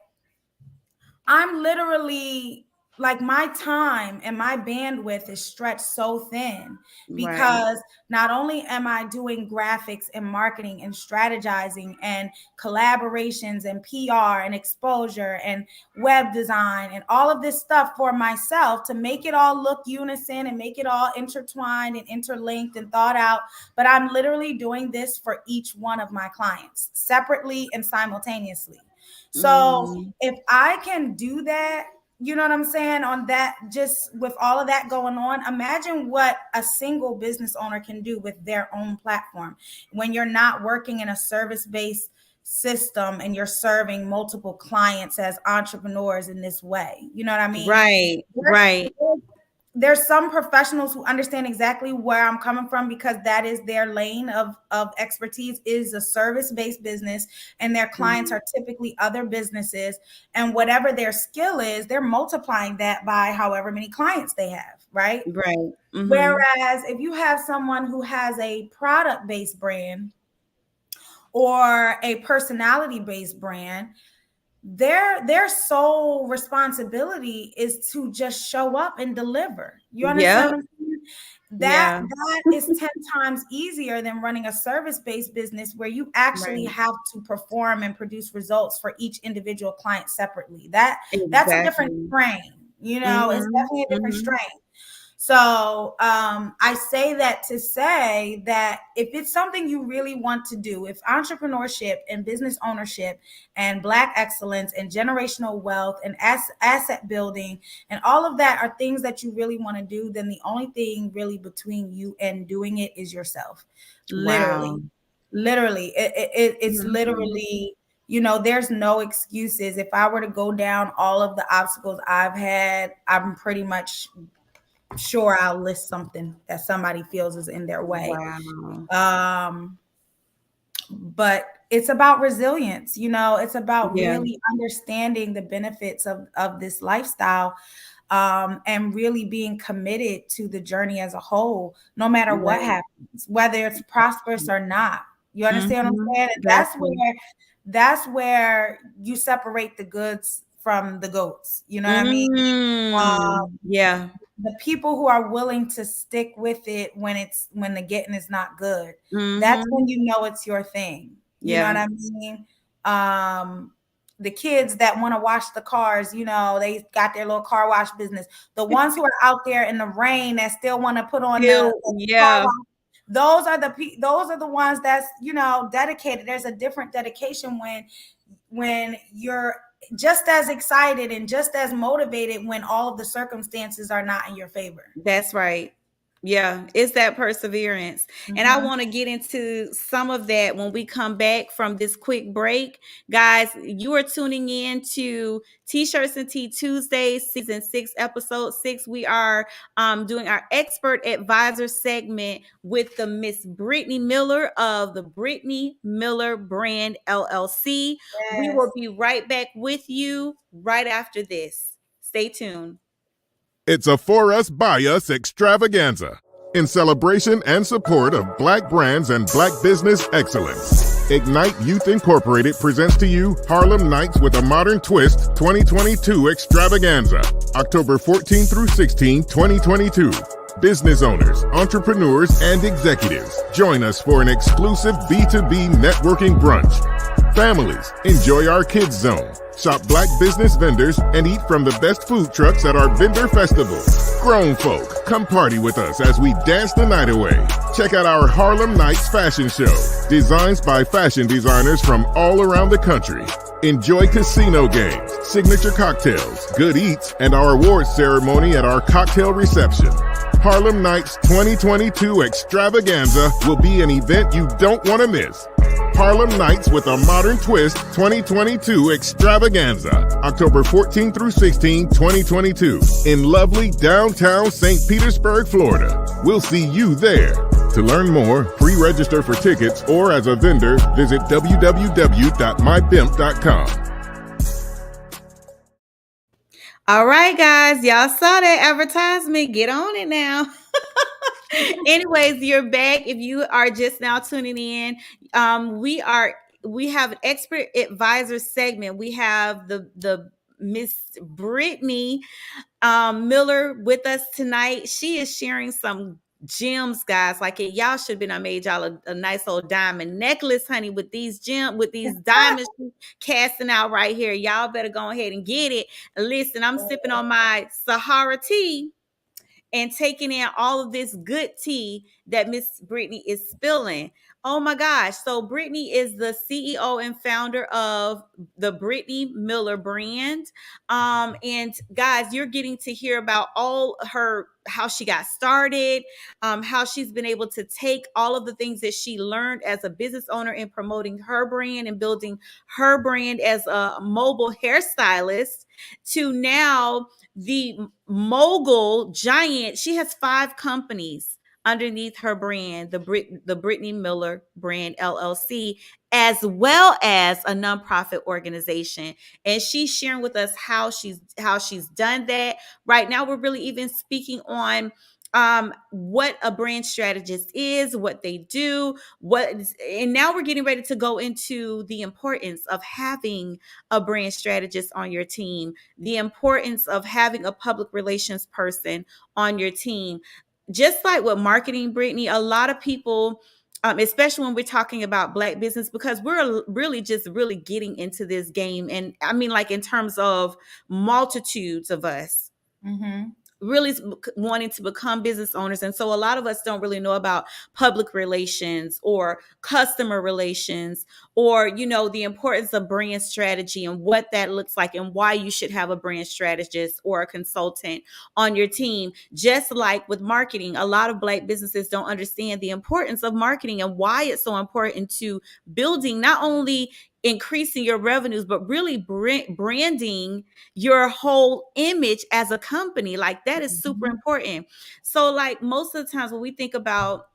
I'm literally my time and my bandwidth is stretched so thin because not only am I doing graphics and marketing and strategizing and collaborations and PR and exposure and web design and all of this stuff for myself to make it all look unison and make it all intertwined and interlinked and thought out. But I'm literally doing this for each one of my clients separately and simultaneously. So if I can do that, you know what I'm saying, on that, just with all of that going on, imagine what a single business owner can do with their own platform when you're not working in a service-based system and you're serving multiple clients as entrepreneurs in this way. You know what I mean? Right. There's some professionals who understand exactly where I'm coming from because that is their lane of expertise, is a service-based business, and their clients are typically other businesses, and whatever their skill is, they're multiplying that by however many clients they have, right? Whereas if you have someone who has a product-based brand or a personality-based brand, their sole responsibility is to just show up and deliver. You understand what I'm saying? That is 10 times easier than running a service-based business where you actually have to perform and produce results for each individual client separately. That's a different strain, you know, it's definitely a different strain. So I say that to say that if it's something you really want to do, if entrepreneurship and business ownership and Black excellence and generational wealth and asset building and all of that are things that you really want to do, then the only thing really between you and doing it is yourself. Literally. It's literally, you know, there's no excuses. If I were to go down all of the obstacles I've had, I'm pretty much sure I'll list something that somebody feels is in their way. But it's about resilience, you know, it's about really understanding the benefits of this lifestyle, and really being committed to the journey as a whole, no matter what happens, whether it's prosperous or not. You understand what I'm saying? And that's where you separate the goods from the goats. You know what I mean? The people who are willing to stick with it when the getting is not good, that's when you know it's your thing. You know what I mean? The kids that want to wash the cars, you know, they got their little car wash business. The ones who are out there in the rain that still want to put on the car wash, those are the ones that's, you know, dedicated. There's a different dedication when you're just as excited and just as motivated when all of the circumstances are not in your favor. That's right. Yeah, it's that perseverance. And I want to get into some of that when we come back from this quick break. Guys, you are tuning in to T-Shirts Tea Tuesdays, season 6, episode 6. We are doing our expert advisor segment with the Miss Brittany Miller of the Brittany Miller Brand LLC. We will be right back with you right after this. Stay tuned. It's a For Us By Us extravaganza in celebration and support of Black brands and Black business excellence. Ignite Youth Incorporated presents to you Harlem Nights with a Modern Twist 2022 extravaganza, October 14 through 16, 2022. Business owners, entrepreneurs, and executives, join us for an exclusive B2B networking brunch. Families, enjoy our kids zone. Shop Black business vendors and eat from the best food trucks at our vendor festival. Grown folk, come party with us as we dance the night away. Check out our Harlem Nights fashion show, designs by fashion designers from all around the country. Enjoy casino games, signature cocktails, good eats, and our awards ceremony at our cocktail reception. Harlem Nights 2022 extravaganza will be an event you don't want to miss. Harlem Nights with a Modern Twist 2022 extravaganza, October 14 through 16, 2022, in lovely downtown St. Petersburg, Florida. We'll see you there. To learn more, pre-register for tickets, or as a vendor, visit www.mybimp.com. All right, guys, y'all saw that advertisement. Get on it now. Anyways, you're back. If you are just now tuning in, we have an expert advisor segment. We have the Miss Brittany Miller with us tonight. She is sharing some gems, guys. Like y'all should have been. I made y'all a nice old diamond necklace, honey, with these diamonds casting out right here. Y'all better go ahead and get it. Listen, I'm sipping on my Sahara tea and taking in all of this good tea that Miss Brittany is spilling. Oh my gosh. So Brittany is the CEO and founder of the Brittany Miller brand. And guys, you're getting to hear about how she got started, how she's been able to take all of the things that she learned as a business owner in promoting her brand and building her brand as a mobile hairstylist to now the mogul giant. She has 5 companies underneath her brand, the Brittany Miller brand LLC, as well as a nonprofit organization. And she's sharing with us how she's done that. Right now, we're really even speaking on what a brand strategist is, what they do, and now we're getting ready to go into the importance of having a brand strategist on your team, the importance of having a public relations person on your team. Just like with marketing, Brittany, a lot of people, especially when we're talking about Black business, because we're really getting into this game. And I mean, like in terms of multitudes of us. Mm-hmm. Really wanting to become business owners. And so a lot of us don't really know about public relations or customer relations or, the importance of brand strategy and what that looks like and why you should have a brand strategist or a consultant on your team. Just like with marketing, a lot of Black businesses don't understand the importance of marketing and why it's so important to building not only increasing your revenues, but really branding your whole image as a company. Like that is super important. So like most of the times when we think about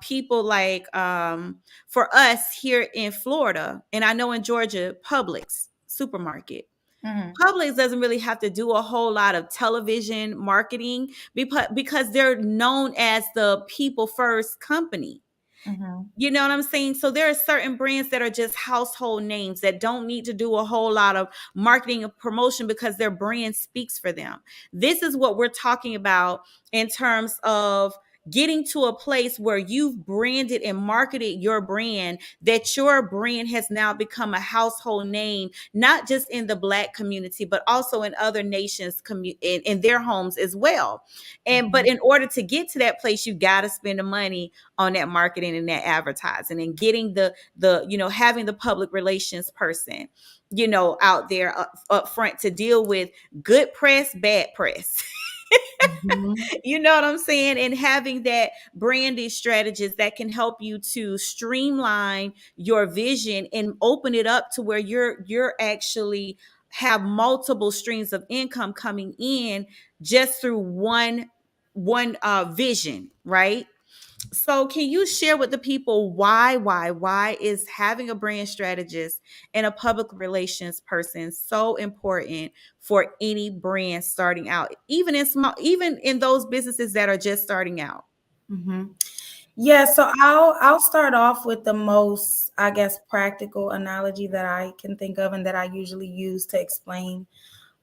people like for us here in Florida, and I know in Georgia, Publix supermarket. Mm-hmm. Publix doesn't really have to do a whole lot of television marketing because they're known as the people first company. Mm-hmm. You know what I'm saying? So there are certain brands that are just household names that don't need to do a whole lot of marketing and promotion because their brand speaks for them. This is what we're talking about in terms of getting to a place where you've branded and marketed your brand, that your brand has now become a household name, not just in the Black community, but also in other nations, in their homes as well. And but in order to get to that place, you got to spend the money on that marketing and that advertising and getting the having the public relations person, out there up front to deal with good press, bad press. Mm-hmm. You know what I'm saying? And having that branding strategist that can help you to streamline your vision and open it up to where you're actually have multiple streams of income coming in just through one vision, right? So can you share with the people why is having a brand strategist and a public relations person so important for any brand starting out, even in those businesses that are just starting out? Mm-hmm. Yeah, so I'll start off with the most, I guess, practical analogy that I can think of and that I usually use to explain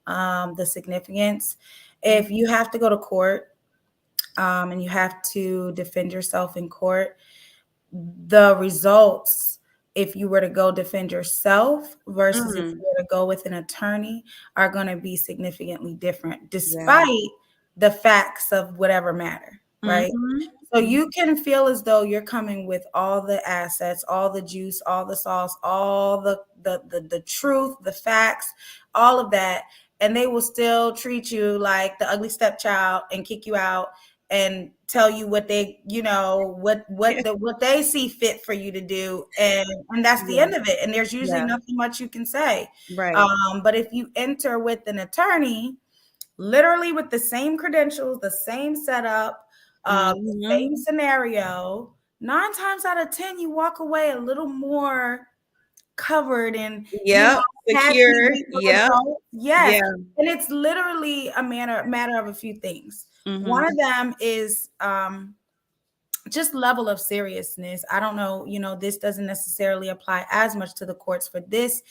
the significance. If you have to go to court, and you have to defend yourself in court, the results, if you were to go defend yourself versus if you were to go with an attorney, are going to be significantly different, despite the facts of whatever matter, right? Mm-hmm. So you can feel as though you're coming with all the assets, all the juice, all the sauce, all the truth, the facts, all of that, and they will still treat you like the ugly stepchild and kick you out and tell you what they, what they see fit for you to do, and that's the Yeah. end of it. And there's usually Yeah. nothing much you can say. Right. But if you enter with an attorney, literally with the same credentials, the same setup, the Mm-hmm. same scenario, 9 times out of 10, you walk away a little more covered and, Yep. happy Secure. with the Yep. result. Yes. Yeah. And it's literally a matter of a few things. One Mm-hmm. of them is just level of seriousness. I don't know, this doesn't necessarily apply as much to the courts for this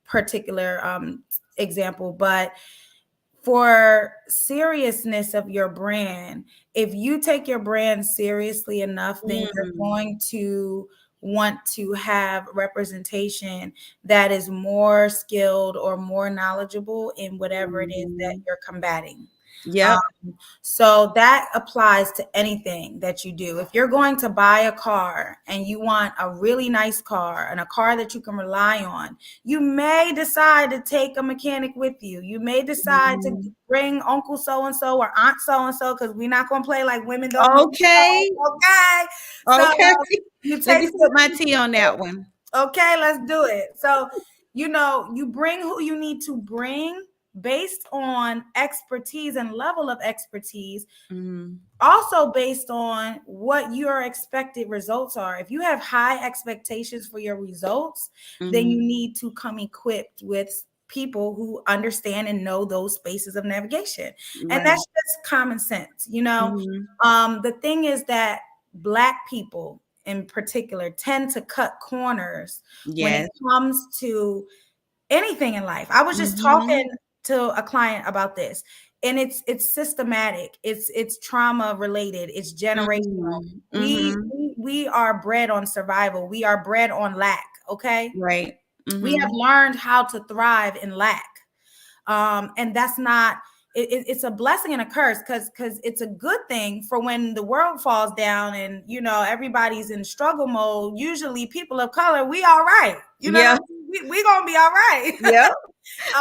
particular example, but for seriousness of your brand, if you take your brand seriously enough, then you're Mm. going to want to have representation that is more skilled or more knowledgeable in whatever it is that you're combating. Yep. So that applies to anything that you do. If you're going to buy a car and you want a really nice car and a car that you can rely on, you may decide to take a mechanic with you. You may decide to bring Uncle so-and-so or Aunt so-and-so, because we're not going to play like women don't know. Okay. Okay. So Okay. you Let take me put my tea on that one. Okay, let's do it. So, you bring who you need to bring based on expertise and level of expertise, also based on what your expected results are. If you have high expectations for your results, then you need to come equipped with people who understand and know those spaces of navigation. And Right. that's just common sense. The thing is that Black people in particular tend to cut corners when it Yes. comes to anything in life. I was just talking to a client about this, and it's systematic. It's trauma related. It's generational. We are bred on survival. We are bred on lack. Okay. Right. We have learned how to thrive in lack. And that's not, it's a blessing and a curse, because it's a good thing for when the world falls down and everybody's in struggle mode. Usually people of color, we all right. Yeah. We gonna be all right. Yep.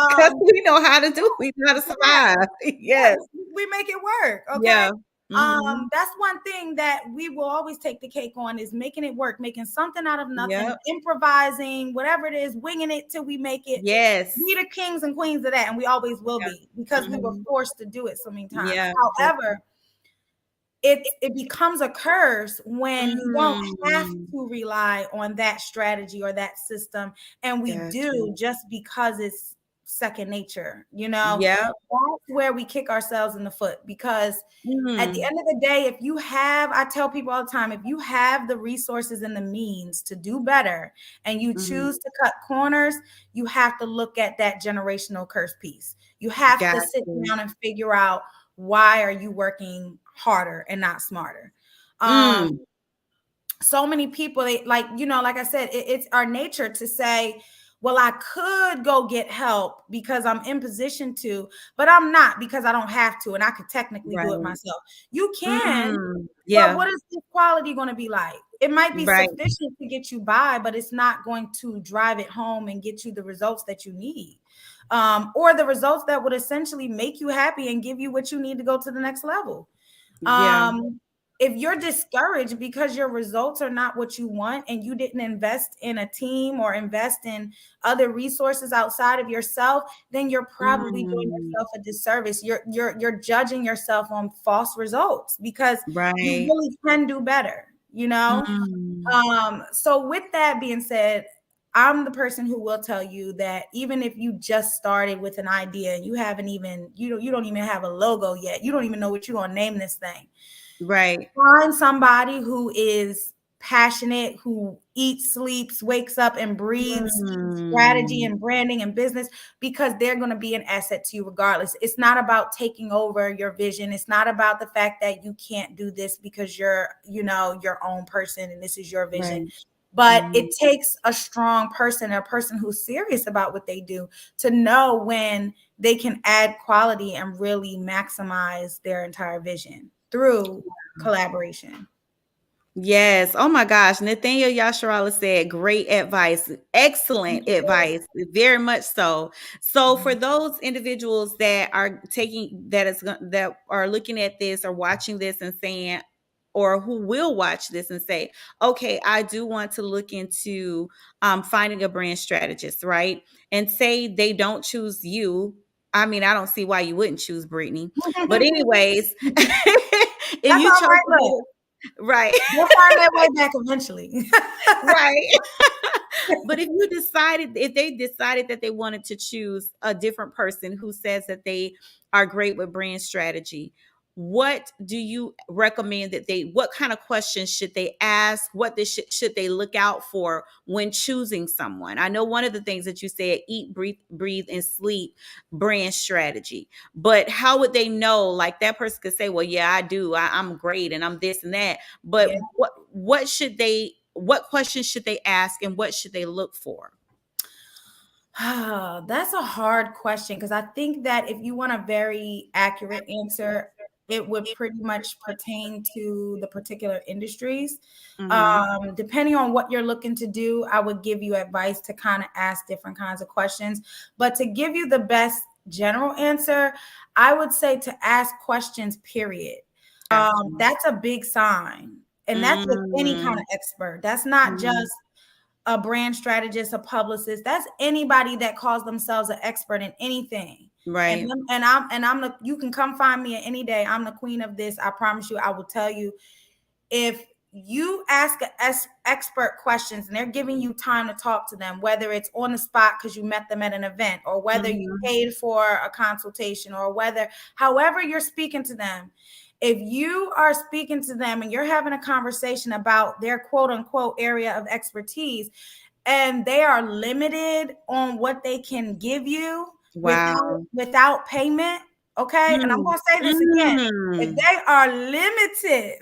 Because we know how to do it. We know how to survive. Yes. We make it work. Okay. Yeah. That's one thing that we will always take the cake on, is making it work, making something out of nothing, Yep. improvising, whatever it is, winging it till we make it. Yes. We the kings and queens of that, and we always will be, because we were forced to do it so many times. Yeah. However, it becomes a curse when you don't have to rely on that strategy or that system, and we do just because it's second nature. Yeah. That's where we kick ourselves in the foot, because at the end of the day, if you have, I tell people all the time, if you have the resources and the means to do better and you choose to cut corners, you have to look at that generational curse piece. You have to sit down and figure out, why are you working harder and not smarter? So many people, they like I said, it's our nature to say, well, I could go get help because I'm in position to, but I'm not, because I don't have to, and I could technically do it myself. You can, but what is this quality going to be like? It might be sufficient to get you by, but it's not going to drive it home and get you the results that you need, or the results that would essentially make you happy and give you what you need to go to the next level. If you're discouraged because your results are not what you want, and you didn't invest in a team or invest in other resources outside of yourself, then you're probably doing yourself a disservice. You're judging yourself on false results, because you really can do better, So with that being said, I'm the person who will tell you that even if you just started with an idea and you haven't even, you don't even have a logo yet, you don't even know what you're gonna name this thing. Find somebody who is passionate, who eats, sleeps, wakes up, and breathes strategy and branding and business, because they're going to be an asset to you regardless. It's not about taking over your vision. It's not about the fact that you can't do this because you're, your own person and this is your vision. But it takes a strong person, a person who's serious about what they do, to know when they can add quality and really maximize their entire vision through collaboration. Yes. Oh my gosh. Nathaniel Yasharala said, great advice. Excellent advice. Very much so. So for those individuals that are that are looking at this or watching this and saying, or who will watch this and say, okay, I do want to look into finding a brand strategist, right? And say they don't choose you. I mean, I don't see why you wouldn't choose Brittany. But anyways, if That's you all chose right, to look. do right. They'll find their way back eventually. Right. But if they decided that they wanted to choose a different person who says that they are great with brand strategy, what do you recommend what kind of questions should they ask? What should they look out for when choosing someone? I know one of the things that you said, eat, breathe, and sleep brand strategy. But how would they know? Like that person could say, well, yeah, I do. I'm great and I'm this and that. But Yeah. what questions should they ask and what should they look for? That's a hard question because I think that if you want a very accurate answer, it would pretty much pertain to the particular industries. Mm-hmm. Depending on what you're looking to do, I would give you advice to kind of ask different kinds of questions. But to give you the best general answer, I would say to ask questions, period. That's a big sign. And that's with any kind of expert. That's not Mm-hmm. just a brand strategist, a publicist. That's anybody that calls themselves an expert in anything. Right. I'm the, you can come find me any day. I'm the queen of this. I promise you, I will tell you. If you ask expert questions and they're giving you time to talk to them, whether it's on the spot because you met them at an event, or whether you paid for a consultation, or however you're speaking to them, if you are speaking to them and you're having a conversation about their quote unquote area of expertise, and they are limited on what they can give you Wow. without payment, okay? And I'm Mm. going to say this again. If they are limited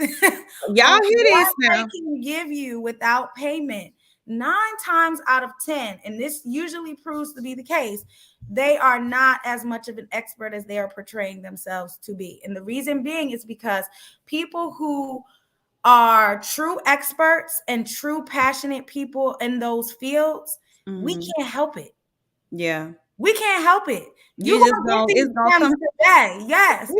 Y'all on hear what this they now? can give you without payment, 9 times out of 10, and this usually proves to be the case, they are not as much of an expert as they are portraying themselves to be. And the reason being is because people who are true experts and true passionate people in those fields, we can't help it. Yeah. We can't help it. You're You just gonna get know these it's gonna gems come. today. Yes.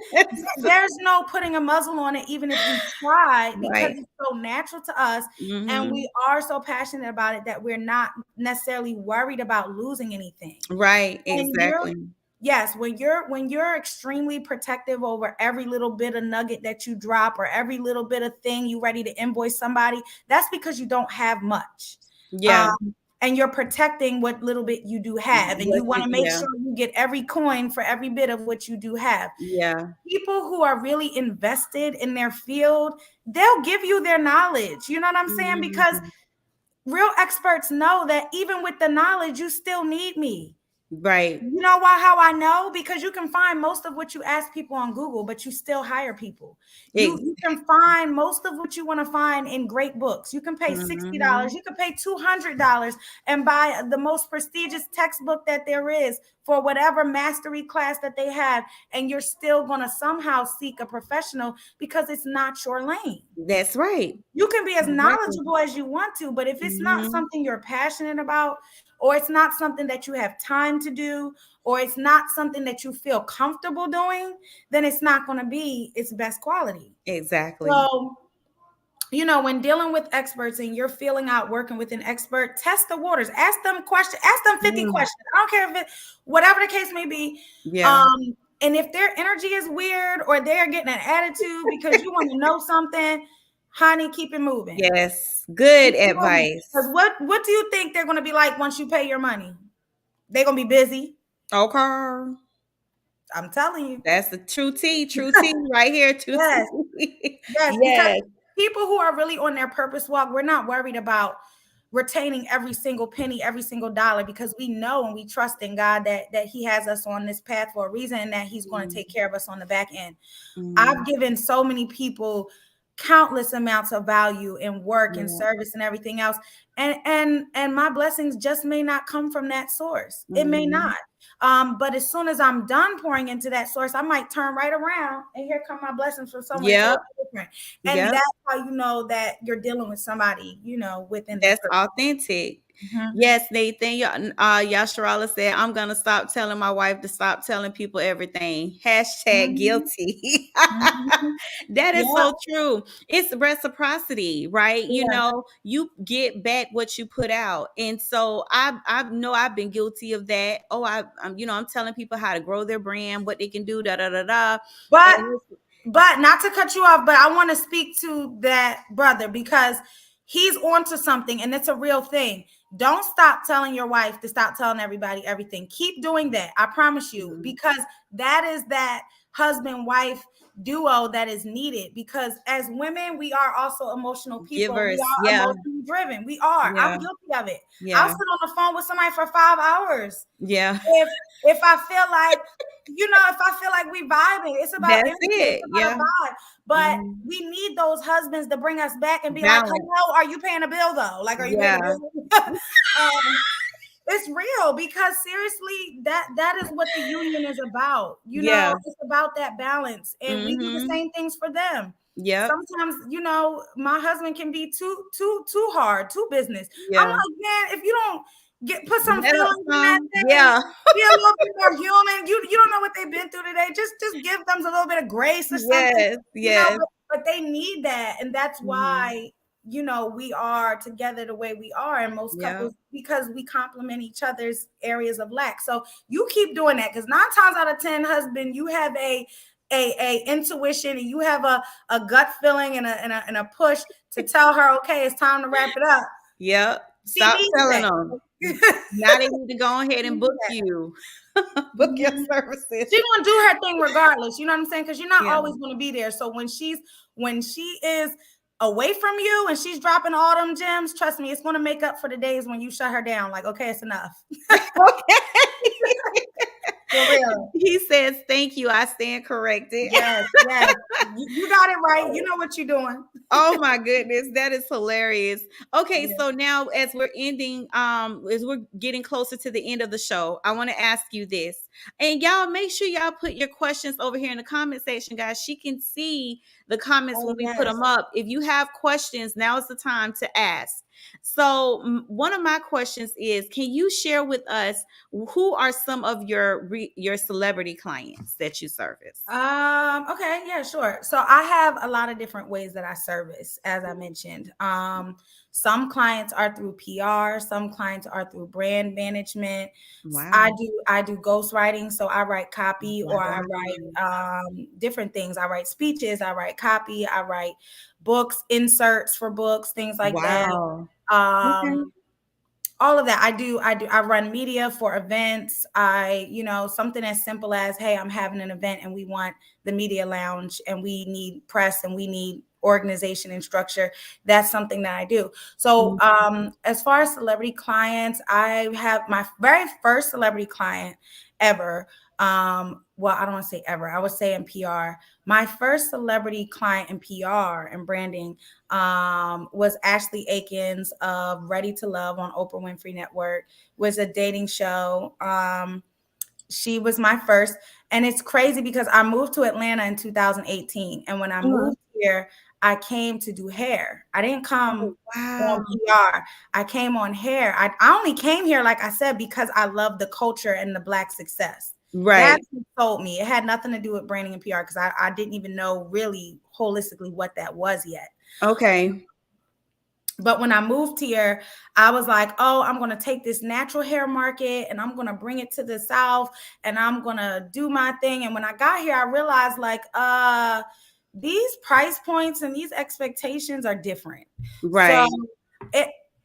There's no putting a muzzle on it, even if we try, because Right. it's so natural to us. And we are so passionate about it that we're not necessarily worried about losing anything. Right. And you're Exactly. yes, when you're extremely protective over every little bit of nugget that you drop or every little bit of thing you ready to invoice somebody, that's because you don't have much. Yeah. And you're protecting what little bit you do have, and you want to make Yeah. sure you get every coin for every bit of what you do have. Yeah. People who are really invested in their field, they'll give you their knowledge. You know what I'm saying? Because real experts know that even with the knowledge, you still need me. Right. You know why? How I know? Because you can find most of what you ask people on Google, but you still hire people. You can find most of what you want to find in great books. You can pay $60. You can pay $200 and buy the most prestigious textbook that there is for whatever mastery class that they have, and you're still going to somehow seek a professional because it's not your lane. That's right. You can be as knowledgeable as you want to, but if it's not something you're passionate about, or it's not something that you have time to do, or it's not something that you feel comfortable doing, then it's not going to be its best quality. Exactly. So, you know, when dealing with experts and you're feeling out working with an expert, test the waters, ask them questions, ask them 50 questions. I don't care if whatever the case may be. Yeah. And if their energy is weird or they're getting an attitude because you want to know something, honey, keep it moving. Yes. Good advice. Because what do you think they're going to be like once you pay your money? They're going to be busy. Okay. I'm telling you. That's the true tea right here. Yes. Tea. Yes. Because people who are really on their purpose walk, we're not worried about retaining every single penny, every single dollar, because we know and we trust in God that he has us on this path for a reason and that he's going to take care of us on the back end. I've given so many people countless amounts of value in work and service and everything else. And my blessings just may not come from that source. It may not. But as soon as I'm done pouring into that source, I might turn right around and here come my blessings from somewhere totally different. And that's how you know that you're dealing with somebody, within that's authentic. Yes, Nathan. Yasharala said, I'm gonna stop telling my wife to stop telling people everything. Hashtag guilty. That is so true. It's reciprocity, right? You get back what you put out. And so I know I've been guilty of that. Oh, I'm telling people how to grow their brand, what they can do, da da da da. But not to cut you off, but I want to speak to that brother because he's onto something and it's a real thing. Don't stop telling your wife to stop telling everybody everything. Keep doing that. I promise you, because that is that husband-wife duo that is needed. Because as women, we are also emotional people. Givers, we are emotionally driven. We are. I'm guilty of it. I'll sit on the phone with somebody for 5 hours. Yeah. If I feel like, if I feel like we vibing, it's about energy, it's about a vibe. But we need those husbands to bring us back and be like, hello, are you paying a bill though? Like, are you paying a bill? It's real, because seriously, that is what the union is about. It's about that balance, and we do the same things for them. Yeah. Sometimes, my husband can be too hard, too business. Yeah. I'm like, man, if you don't put some feelings in that thing, be a little bit more human. You don't know what they've been through today. Just give them a little bit of grace or something. Yes. But they need that, and that's why we are together the way we are in most couples, because we complement each other's areas of lack. So you keep doing that, because 9 times out of 10, husband, you have a intuition, and you have a gut feeling and a push to tell her, okay, it's time to wrap it up. Yep. Stop telling them. Now they need to go ahead and book you. Book your services. She's gonna do her thing regardless. You know what I'm saying? Because you're not always gonna be there. So when she is away from you and she's dropping all them gems, trust me, it's gonna make up for the days when you shut her down. Like, okay, it's enough. Okay. For real. He says, thank you. I stand corrected. Yes. You got it right. You know what you're doing. Oh my goodness. That is hilarious. Okay. So now as we're ending, as we're getting closer to the end of the show, I want to ask you this. And y'all make sure y'all put your questions over here in the comment section, guys. She can see the comments when we put them up. If you have questions, now is the time to ask. So one of my questions is, can you share with us who are some of your celebrity clients that you service? Okay, yeah, sure. So I have a lot of different ways that I service, as I mentioned. Some clients are through PR, some clients are through brand management. Wow. I do ghostwriting, so I write copy, or I write different things. I write speeches, I write copy, I write books, inserts for books, things like that. All of that. I run media for events. Something as simple as, hey, I'm having an event and we want the media lounge and we need press and we need organization and structure. That's something that I do. So as far as celebrity clients, I have my very first celebrity client ever. Well, I don't want to say ever. I would say in PR. My first celebrity client in PR and branding was Ashley Akins of Ready to Love on Oprah Winfrey Network. Was a dating show. She was my first. And it's crazy because I moved to Atlanta in 2018. And when I moved here, I came to do hair. I didn't come on PR. I came on hair. I only came here, like I said, because I love the culture and the Black success. Right. That's what told me. It had nothing to do with branding and PR, because I didn't even know really holistically what that was yet. Okay. But when I moved here, I was like, oh, I'm going to take this natural hair market and I'm going to bring it to the South and I'm going to do my thing. And when I got here, I realized like, these price points and these expectations are different. Right. So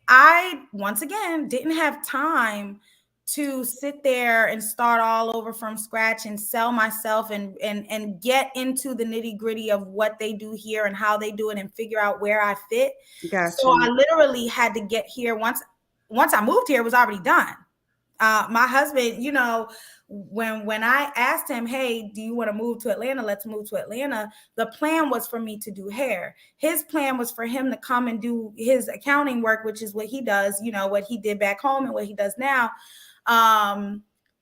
I, once again, didn't have time to sit there and start all over from scratch and sell myself and get into the nitty gritty of what they do here and how they do it and figure out where I fit. Gotcha. So I literally had to get here. Once I moved here, it was already done. My husband, when I asked him, hey, do you want to move to Atlanta? Let's move to Atlanta. The plan was for me to do hair. His plan was for him to come and do his accounting work, which is what he does, you know, what he did back home and what he does now.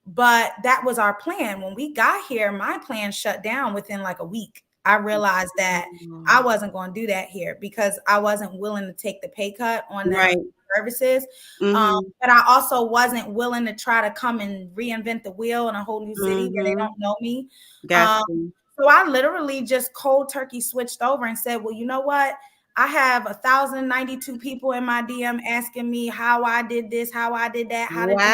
But that was our plan. When we got here, my plan shut down within like a week. I realized that I wasn't going to do that here because I wasn't willing to take the pay cut on them services. But I also wasn't willing to try to come and reinvent the wheel in a whole new city where they don't know me. So I literally just cold turkey switched over and said, well, you know what? I have 1,092 people in my DM asking me how I did this, how I did that, how did you do this?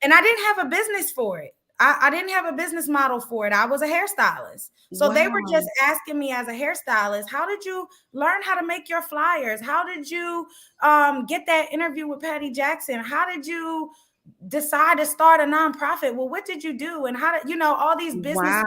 And I didn't have a business for it. I didn't have a business model for it. I was a hairstylist. So they were just asking me as a hairstylist, how did you learn how to make your flyers? How did you get that interview with Patty Jackson? How did you decide to start a nonprofit? Well, what did you do? And how did, you know, all these business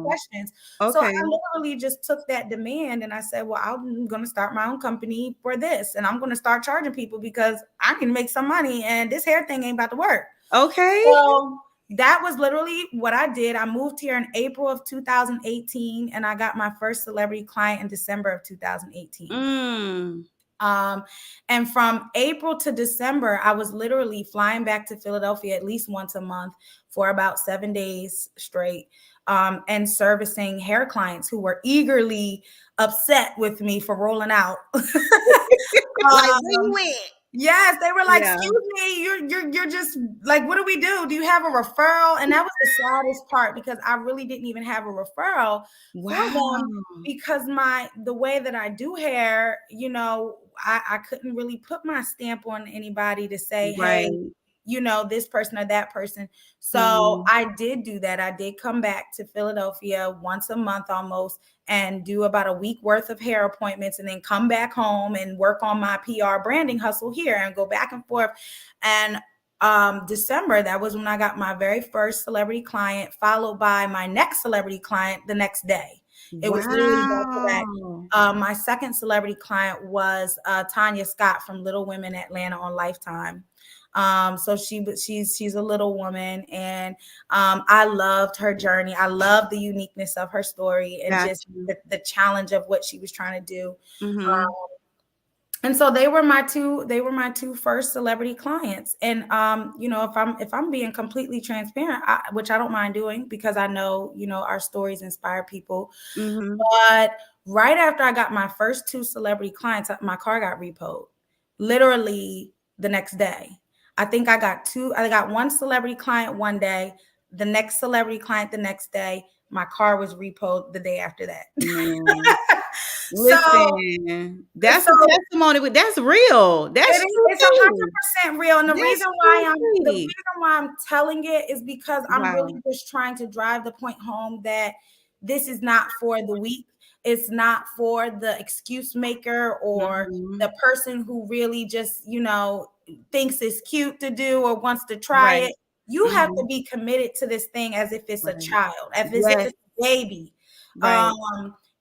questions. So I literally just took that demand and I said, well, I'm going to start my own company for this. And I'm going to start charging people because I can make some money and this hair thing ain't about to work. So that was literally what I did. I moved here in April of 2018 and I got my first celebrity client in December of 2018. And from April to December, I was literally flying back to Philadelphia at least once a month for about 7 days straight, and servicing hair clients who were eagerly upset with me for rolling out. Yes, they were like, excuse me, you're just like, what do we do? Do you have a referral? And that was the saddest part because I really didn't even have a referral for them because the way that I do hair, you know, I couldn't really put my stamp on anybody to say, hey, you know, this person or that person. So I did do that. I did come back to Philadelphia once a month almost and do about a week worth of hair appointments and then come back home and work on my PR branding hustle here and go back and forth. And December, that was when I got my very first celebrity client, followed by my next celebrity client the next day. It was literally back to back. My second celebrity client was Tanya Scott from Little Women Atlanta on Lifetime. So she's a little woman, and I loved her journey. I loved the uniqueness of her story and just the challenge of what she was trying to do. And so they were my two first celebrity clients. And you know, if I'm being completely transparent, which I don't mind doing because I know, you know, our stories inspire people. But right after I got my first two celebrity clients, my car got repoed literally the next day. I think I got one celebrity client one day, the next celebrity client the next day. My car was repoed the day after that. Listen, that's a testimony. That's real. It's 100% real. And the reason why I'm telling it is because I'm really just trying to drive the point home that this is not for the weak. It's not for the excuse maker or the person who really just, you know, thinks it's cute to do or wants to try it. You have to be committed to this thing as if it's a child, as if it's a baby.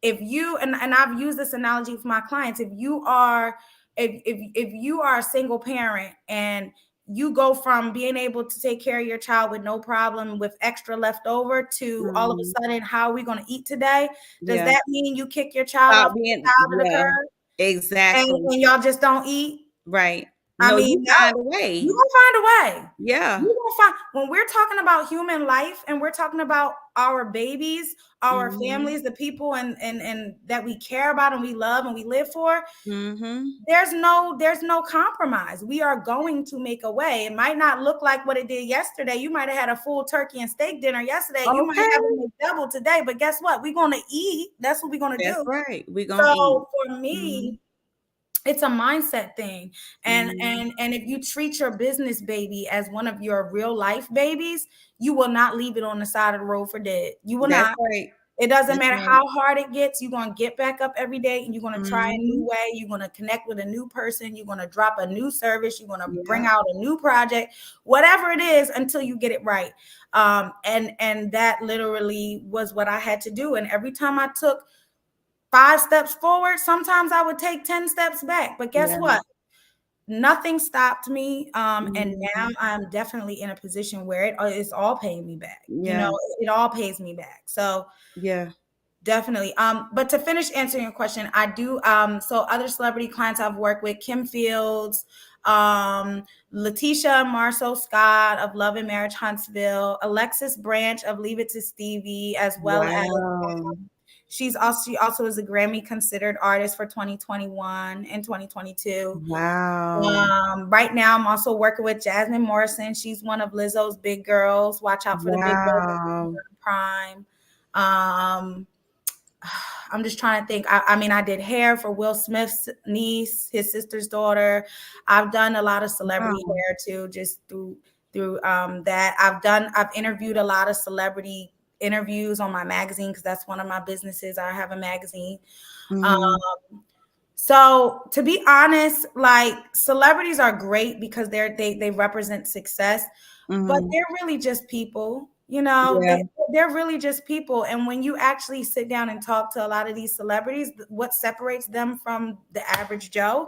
If you and I've used this analogy with my clients, if you are a single parent and you go from being able to take care of your child with no problem with extra left over to all of a sudden, how are we going to eat today? Does that mean you kick your child off the curb? Exactly. And y'all just don't eat? Right. I mean, you find a way. You're going to find a way. Yeah. You're gonna find, when we're talking about human life and we're talking about our babies, our families, the people and that we care about and we love and we live for, there's no compromise. We are going to make a way. It might not look like what it did yesterday. You might have had a full turkey and steak dinner yesterday. You might have a double today, but guess what? We're going to eat. That's what we're going to do. That's right. We're going to eat. So for me, it's a mindset thing. And if you treat your business baby as one of your real life babies, you will not leave it on the side of the road for dead. You will not. Right. It doesn't matter how hard it gets. You're going to get back up every day and you're going to try a new way. You're going to connect with a new person. You're going to drop a new service. You're going to bring out a new project, whatever it is, until you get it right. And that literally was what I had to do. And every time I took 5 steps forward, sometimes I would take 10 steps back. But guess what? nothing stopped me. And now Mhm. I'm definitely in a position where it's all paying me back. Yeah. It all pays me back. So Yeah. definitely. But to finish answering your question, I do. So other celebrity clients I've worked with: Kim Fields, Letitia Marceau Scott of Love and Marriage Huntsville, Alexis Branch of Leave It to Stevie, as well as Wow. she also is a Grammy considered artist for 2021 and 2022. Wow. Right now, I'm also working with Jasmine Morrison. She's one of Lizzo's big girls. Watch out for the big girls Wow. on Prime. Um, I'm just trying to think. I mean, I did hair for Will Smith's niece, his sister's daughter. I've done a lot of celebrity Wow. hair too, just through that. I've interviewed a lot of celebrity interviews on my magazine, because that's one of my businesses. I have a magazine. Um, Mhm. so to be honest, like, celebrities are great because they represent success, but Mhm. they're really just people. You know, Yeah. they're really just people. And when you actually sit down and talk to a lot of these celebrities, what separates them from the average Joe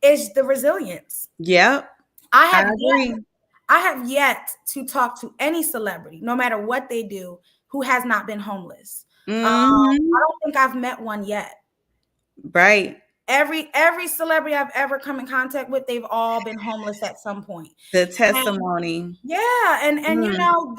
is the resilience. Yep. I I have yet agree. I have yet to talk to any celebrity, no matter what they do, who has not been homeless. I Mhm. don't think I've met one yet. Right. Every celebrity I've ever come in contact with, they've all been homeless at some point. The And testimony. yeah, and Mm.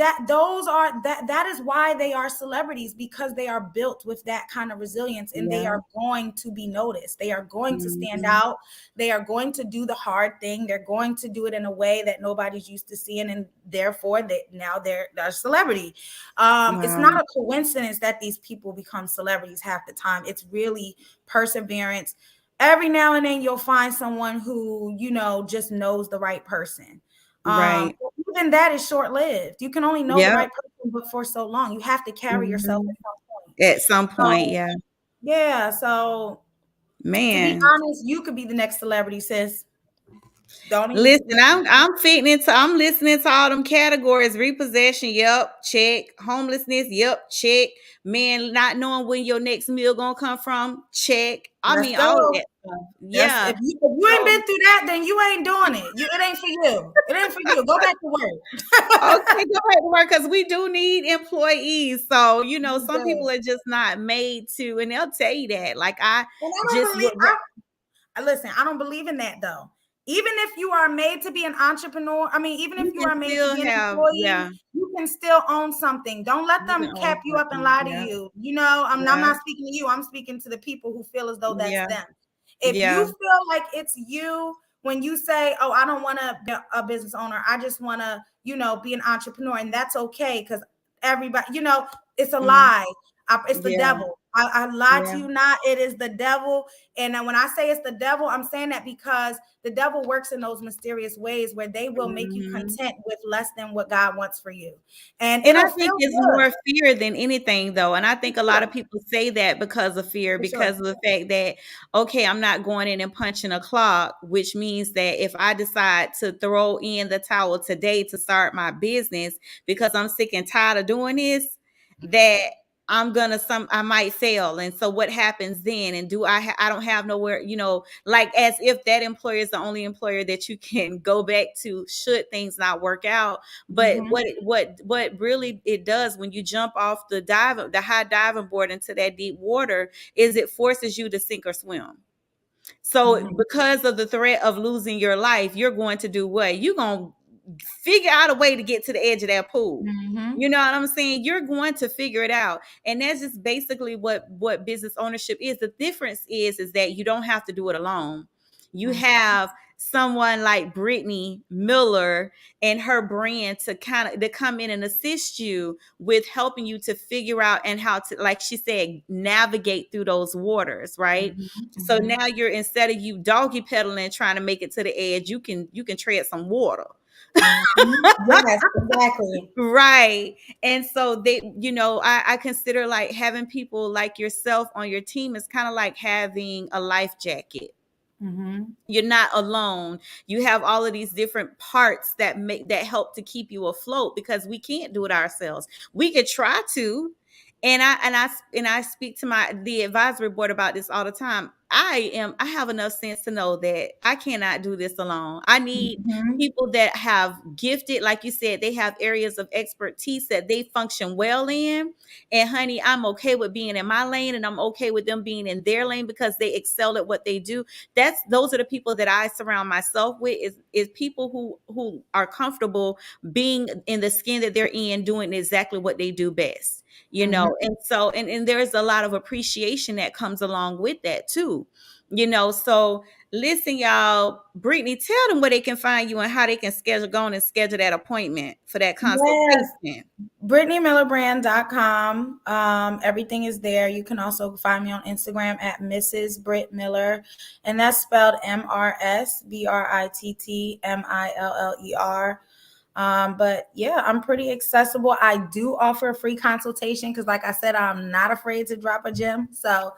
that is why they are celebrities, because they are built with that kind of resilience, and they Yeah. are going to be noticed. They are going to stand Mhm. out. They are going to do the hard thing. They're going to do it in a way that nobody's used to seeing, and therefore they're a celebrity. It's Wow. not a coincidence that these people become celebrities half the time. It's really perseverance. Every now and then you'll find someone who, just knows the right person. Right. Even that is short lived. You can only know the Yep. right person but for so long. You have to carry yourself Mhm. at some point. At some point, So yeah. yeah, so to be Man. honest, you could be the next celebrity, sis. Don't even Listen, I'm listening to all them categories. Repossession, yep, check. Homelessness, yep, check. Man, not knowing when your next meal gonna come from, check. I let's mean, all of go. that stuff. That's Yeah. if you ain't So been through that, then you ain't doing it. It ain't for you. It ain't for you. Go back to work. okay, go ahead to work because we do need employees. So, You some do. people are just not made to, and they'll tell you that. Like I And I don't just believe would listen, I don't believe in that though. Even if you are made to be an entrepreneur, I mean, even if you you can are made to still be an have, employee, yeah, you can still own something. Don't let you can them cap own you up and something. lie to Yeah, you. I'm yeah, not speaking to you. I'm speaking to the people who feel as though that's yeah, them. If you yeah. feel like it's you, when you say, "Oh, I don't want to be a business owner. I just want to, be an entrepreneur," and that's okay, because everybody, it's a Mm, lie. It's the yeah, devil. I lie to yeah. you not. It is the devil. And when I say it's the devil, I'm saying that because the devil works in those mysterious ways where they will make you Mhm. content with less than what God wants for you. And And I it'll think feel it's good. more fear than anything, though. And I think a lot For of people say that because of fear, sure. because of the fact that, okay, I'm not going in and punching a clock, which means that if I decide to throw in the towel today to start my business because I'm sick and tired of doing this, that I might fail. And so what happens then? And I don't have nowhere, like as if that employer is the only employer that you can go back to should things not work out. But Mhm. what really it does when you jump off the high diving board into that deep water is it forces you to sink or swim. So Mhm. because of the threat of losing your life, you're going to do what? You're going to figure out a way to get to the edge of that pool. Mhm. You know what I'm saying? You're going to figure it out. And that's just basically what business ownership is. The difference is that you don't have to do it alone. You Mhm. have someone like Brittany Miller and her brand to come in and assist you with helping you to figure out and how to, like she said, navigate through those waters, right? Mhm. So Mhm. now you're, instead of you doggy pedaling trying to make it to the edge, you can tread some water. Mhm. Yes, exactly. Right. And so I consider like having people like yourself on your team is kind of like having a life jacket. Mhm. You're not alone. You have all of these different parts that help to keep you afloat, because we can't do it ourselves. We could try to. And I speak to the advisory board about this all the time. I have enough sense to know that I cannot do this alone. I need Mhm. people that have gifted, like you said, they have areas of expertise that they function well in. And honey, I'm okay with being in my lane, and I'm okay with them being in their lane because they excel at what they do. Those are the people that I surround myself with, is people who are comfortable being in the skin that they're in, doing exactly what they do best. Mhm. And so and there's a lot of appreciation that comes along with that too. So listen, y'all, Brittany, tell them where they can find you and how they can go on and schedule that appointment for that Yes. consultation. BrittanyMillerBrand.com. Everything is there. You can also find me on Instagram at Mrs. Britt Miller, and that's spelled MRSBRITTMILLER. But yeah, I'm pretty accessible. I do offer a free consultation because, like I said, I'm not afraid to drop a gem. So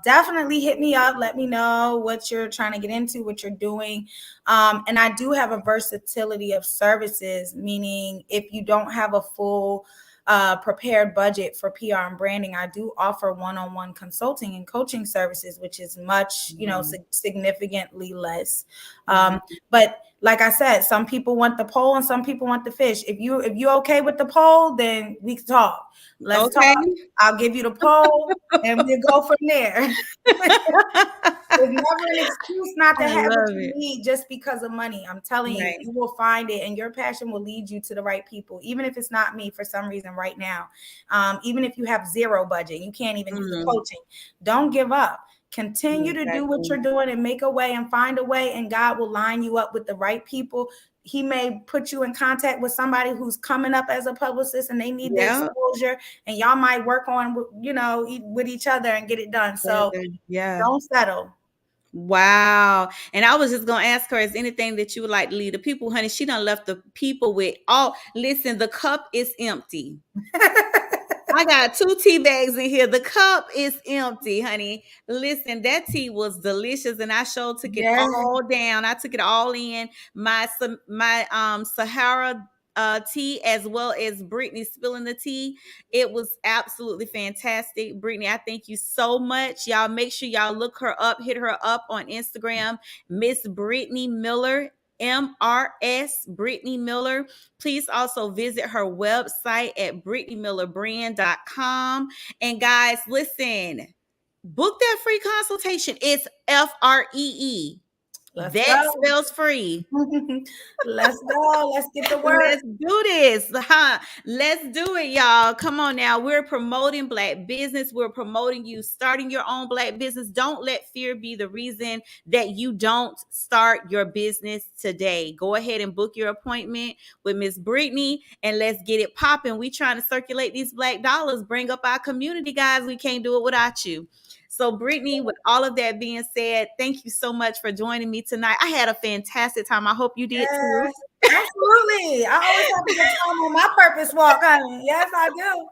definitely hit me up. Let me know what you're trying to get into, what you're doing. And I do have a versatility of services, meaning if you don't have a full prepared budget for PR and branding, I do offer one-on-one consulting and coaching services, which is much, significantly less. But like I said, some people want the pole and some people want the fish. If you okay with the pole, then we can talk. Let's talk. I'll give you the pole and we'll go from there. There's never an excuse not to have what you need just because of money. I'm telling you, you will find it, and your passion will lead you to the right people. Even if it's not me for some reason right now, even if you have zero budget, you can't even do the coaching. Don't give up. Continue to do what you're doing and make a way and find a way, and God will line you up with the right people. He may put you in contact with somebody who's coming up as a publicist and they need the exposure, and y'all might work on, with each other and get it done. So don't settle. Wow. And I was just going to ask her, is anything that you would like to leave the people? Honey, she done left the people with listen, the cup is empty. I got 2 tea bags in here. The cup is empty, honey. Listen, that tea was delicious, and I took it all down. I took it all in. My Sahara tea, as well as Brittany spilling the tea. It was absolutely fantastic. Brittany, I thank you so much. Y'all make sure y'all look her up, hit her up on Instagram, Miss Brittany Miller, MRS Brittany Miller. Please also visit her website at BrittanyMillerBrand.com. And guys, listen, book that free consultation. It's FREE. That spells free. Let's go. Let's get to work. Let's do this. Let's do it, y'all. Come on now. We're promoting Black business. We're promoting you starting your own Black business. Don't let fear be the reason that you don't start your business today. Go ahead and book your appointment with Miss Brittany, and let's get it popping. We trying to circulate these Black dollars, bring up our community, guys. We can't do it without you. So, Brittany, with all of that being said, thank you so much for joining me tonight. I had a fantastic time. I hope you did too. Absolutely. I always have a good time on my purpose walk, honey. Yes, I do.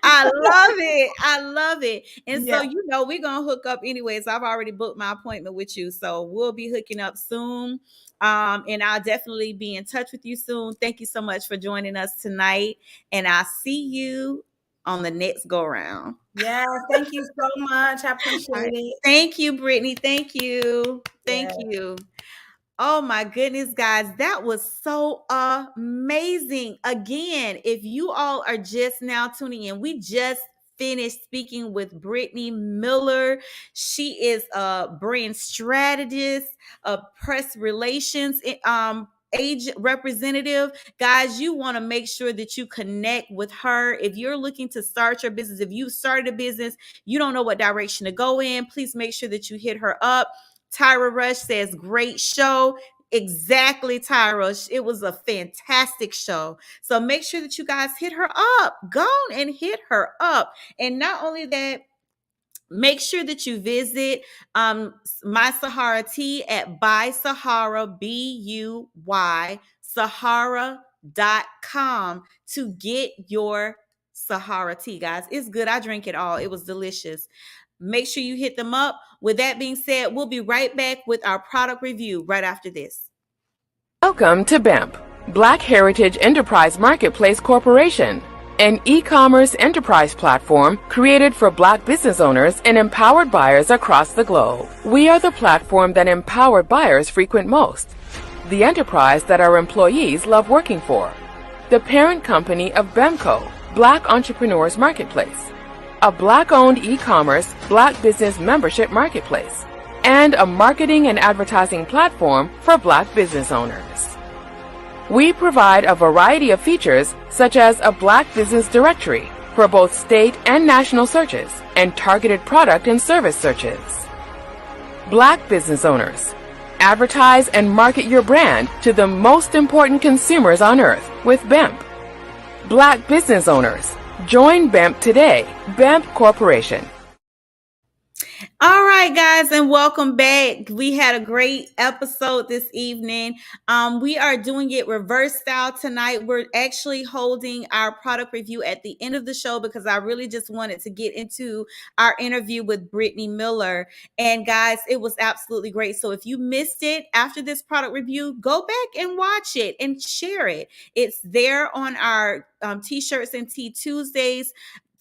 I love it. I love it. And so, we're going to hook up anyways. I've already booked my appointment with you. So we'll be hooking up soon. And I'll definitely be in touch with you soon. Thank you so much for joining us tonight. And I'll see you on the next go round. Yes, thank you so much. I appreciate it. Thank you, Brittany. Thank you. Thank you. Oh my goodness, guys, that was so amazing. Again, if you all are just now tuning in, we just finished speaking with Brittany Miller. She is a brand strategist, a press relations agent representative. Guys, you want to make sure that you connect with her. If you're looking to start your business, if you started a business, you don't know what direction to go in, please make sure that you hit her up. Tyra Rush says, great show. Exactly, Tyra. It was a fantastic show. So make sure that you guys hit her up. Go on and hit her up. And not only that, make sure that you visit My Sahara Tea at Buy Sahara, BUY, Sahara.com to get your Sahara tea, guys. It's good. I drink it all. It was delicious. Make sure you hit them up. With that being said, we'll be right back with our product review right after this. Welcome to BEMP, Black Heritage Enterprise Marketplace Corporation. an e-commerce enterprise platform created for Black business owners and empowered buyers across the globe. We are the platform that empowered buyers frequent most, the enterprise that our employees love working for, the parent company of BEMCO, Black Entrepreneurs Marketplace, a Black-owned e-commerce, Black business membership marketplace, and a marketing and advertising platform for Black business owners. We provide a variety of features such as a Black business directory for both state and national searches and targeted product and service searches. Black business owners, advertise and market your brand to the most important consumers on earth with BEMP. Black business owners, join BEMP today. BEMP Corporation. All right, guys, and welcome back. We had a great episode this evening. We are doing it reverse style tonight. We're actually holding our product review at the end of the show because I really just wanted to get into our interview with Brittany Miller. And guys, it was absolutely great. So if you missed it after this product review, go back and watch it and share it. It's there on our TeeShirtz and Tea Tuesdays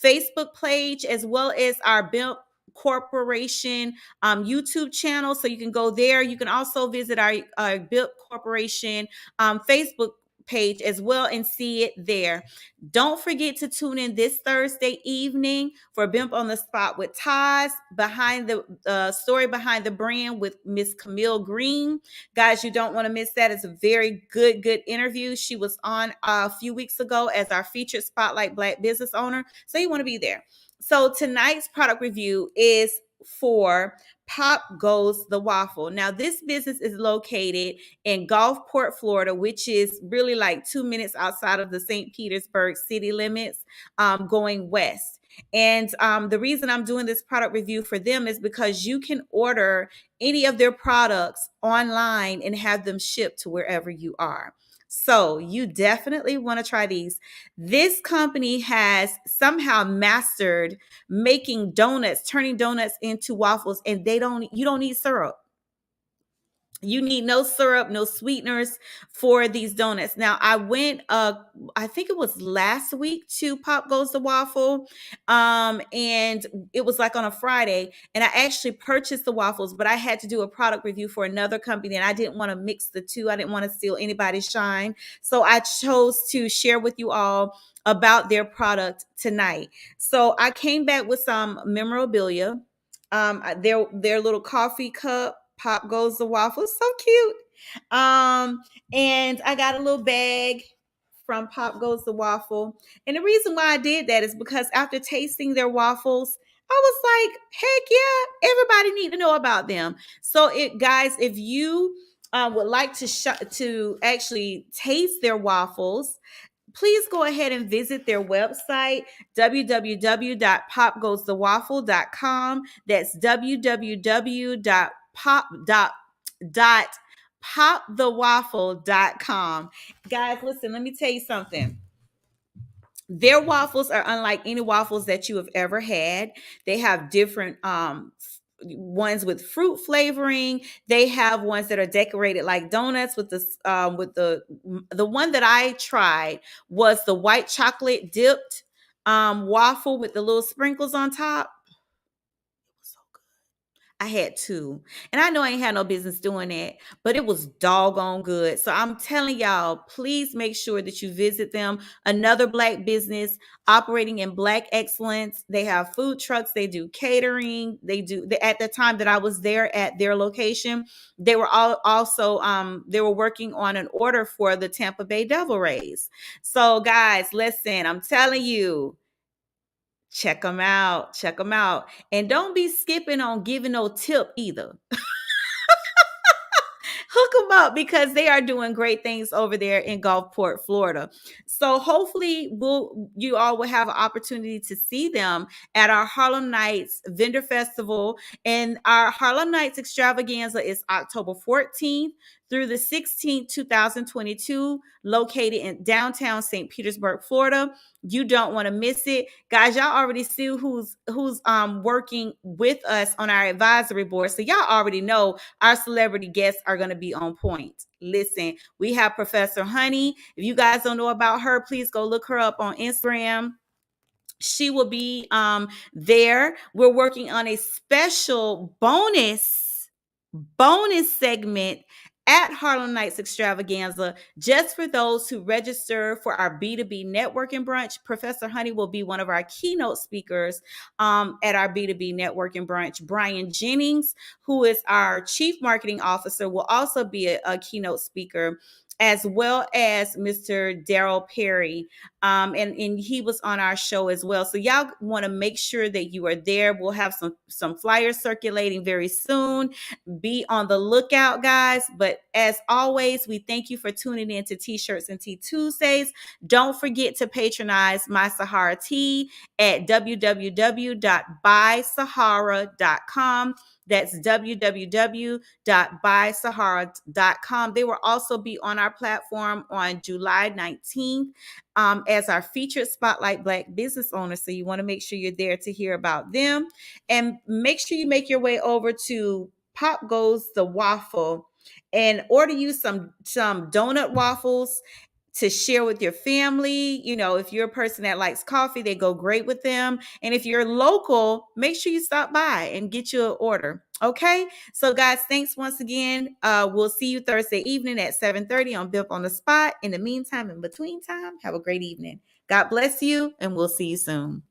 Facebook page, as well as our BIMP Corporation YouTube channel. So you can go there. You can also visit our BIMP Corporation Facebook page as well and see it there. Don't forget to tune in this Thursday evening for BIMP on the Spot with Taz, behind the story behind the brand with Miss Camille Green. Guys, you don't want to miss that. It's a very good interview. She was on a few weeks ago as our featured Spotlight Black business owner. So you want to be there. So tonight's product review is for Pop Goes the Waffle. Now, this business is located in Gulfport, Florida, which is really like 2 minutes outside of the St. Petersburg city limits, going west. And the reason I'm doing this product review for them is because you can order any of their products online and have them shipped to wherever you are. So you definitely want to try these. This company has somehow mastered making donuts, turning donuts into waffles, and you don't need syrup. You need no syrup, no sweeteners for these donuts. Now, I went, I think it was last week to Pop Goes the Waffle, and it was like on a Friday, and I actually purchased the waffles, but I had to do a product review for another company, and I didn't want to mix the two. I didn't want to steal anybody's shine, so I chose to share with you all about their product tonight. So I came back with some memorabilia, their little coffee cup. Pop Goes the Waffle, so cute. And I got a little bag from Pop Goes the Waffle. And the reason why I did that is because after tasting their waffles, I was like, heck yeah, everybody need to know about them. So guys, if you would like to actually taste their waffles, please go ahead and visit their website, www.popgoesthewaffle.com. That's www.popthewaffle.com. Guys, listen, let me tell you something. Their waffles are unlike any waffles that you have ever had. They have different ones with fruit flavoring. They have ones that are decorated like donuts with the one that I tried was the white chocolate dipped waffle with the little sprinkles on top. I had two. And I know I ain't had no business doing that, but it was doggone good. So I'm telling y'all, please make sure that you visit them. Another Black business operating in Black excellence. They have food trucks. They do catering. At the time that I was there at their location, they were they were working on an order for the Tampa Bay Devil Rays. So guys, listen, I'm telling you, check them out. Check them out. And don't be skipping on giving no tip either. Hook them up because they are doing great things over there in Gulfport, Florida. So hopefully you all will have an opportunity to see them at our Harlem Nights Vendor Festival. And our Harlem Nights extravaganza is October 14th through the 16th, 2022, located in downtown St. Petersburg, Florida. You don't want to miss it. Guys, y'all already see who's working with us on our advisory board. So y'all already know our celebrity guests are going to be on point. Listen, we have Professor Honey. If you guys don't know about her, please go look her up on Instagram. She will be there. We're working on a special bonus segment at Harlem Nights Extravaganza, just for those who register for our B2B networking brunch. Professor Honey will be one of our keynote speakers at our B2B networking brunch. Brian Jennings, who is our Chief Marketing Officer, will also be a keynote speaker, as well as Mr. Daryl Perry. And he was on our show as well. So y'all want to make sure that you are there. We'll have some flyers circulating very soon. Be on the lookout, guys. But as always, we thank you for tuning in to T-Shirts and Tea Tuesdays. Don't forget to patronize My Sahara Tea at www.buysahara.com. That's www.buysahara.com. They will also be on our platform on July 19th as our featured Spotlight Black business owners. So you want to make sure you're there to hear about them. And make sure you make your way over to Pop Goes the Waffle and order you some donut waffles to share with your family. You know, if you're a person that likes coffee, they go great with them. And if you're local, make sure you stop by and get you an order. Okay. So guys, thanks once again. We'll see you Thursday evening at 7:30 on Bip on the Spot. In the meantime, in between time, have a great evening. God bless you, and we'll see you soon.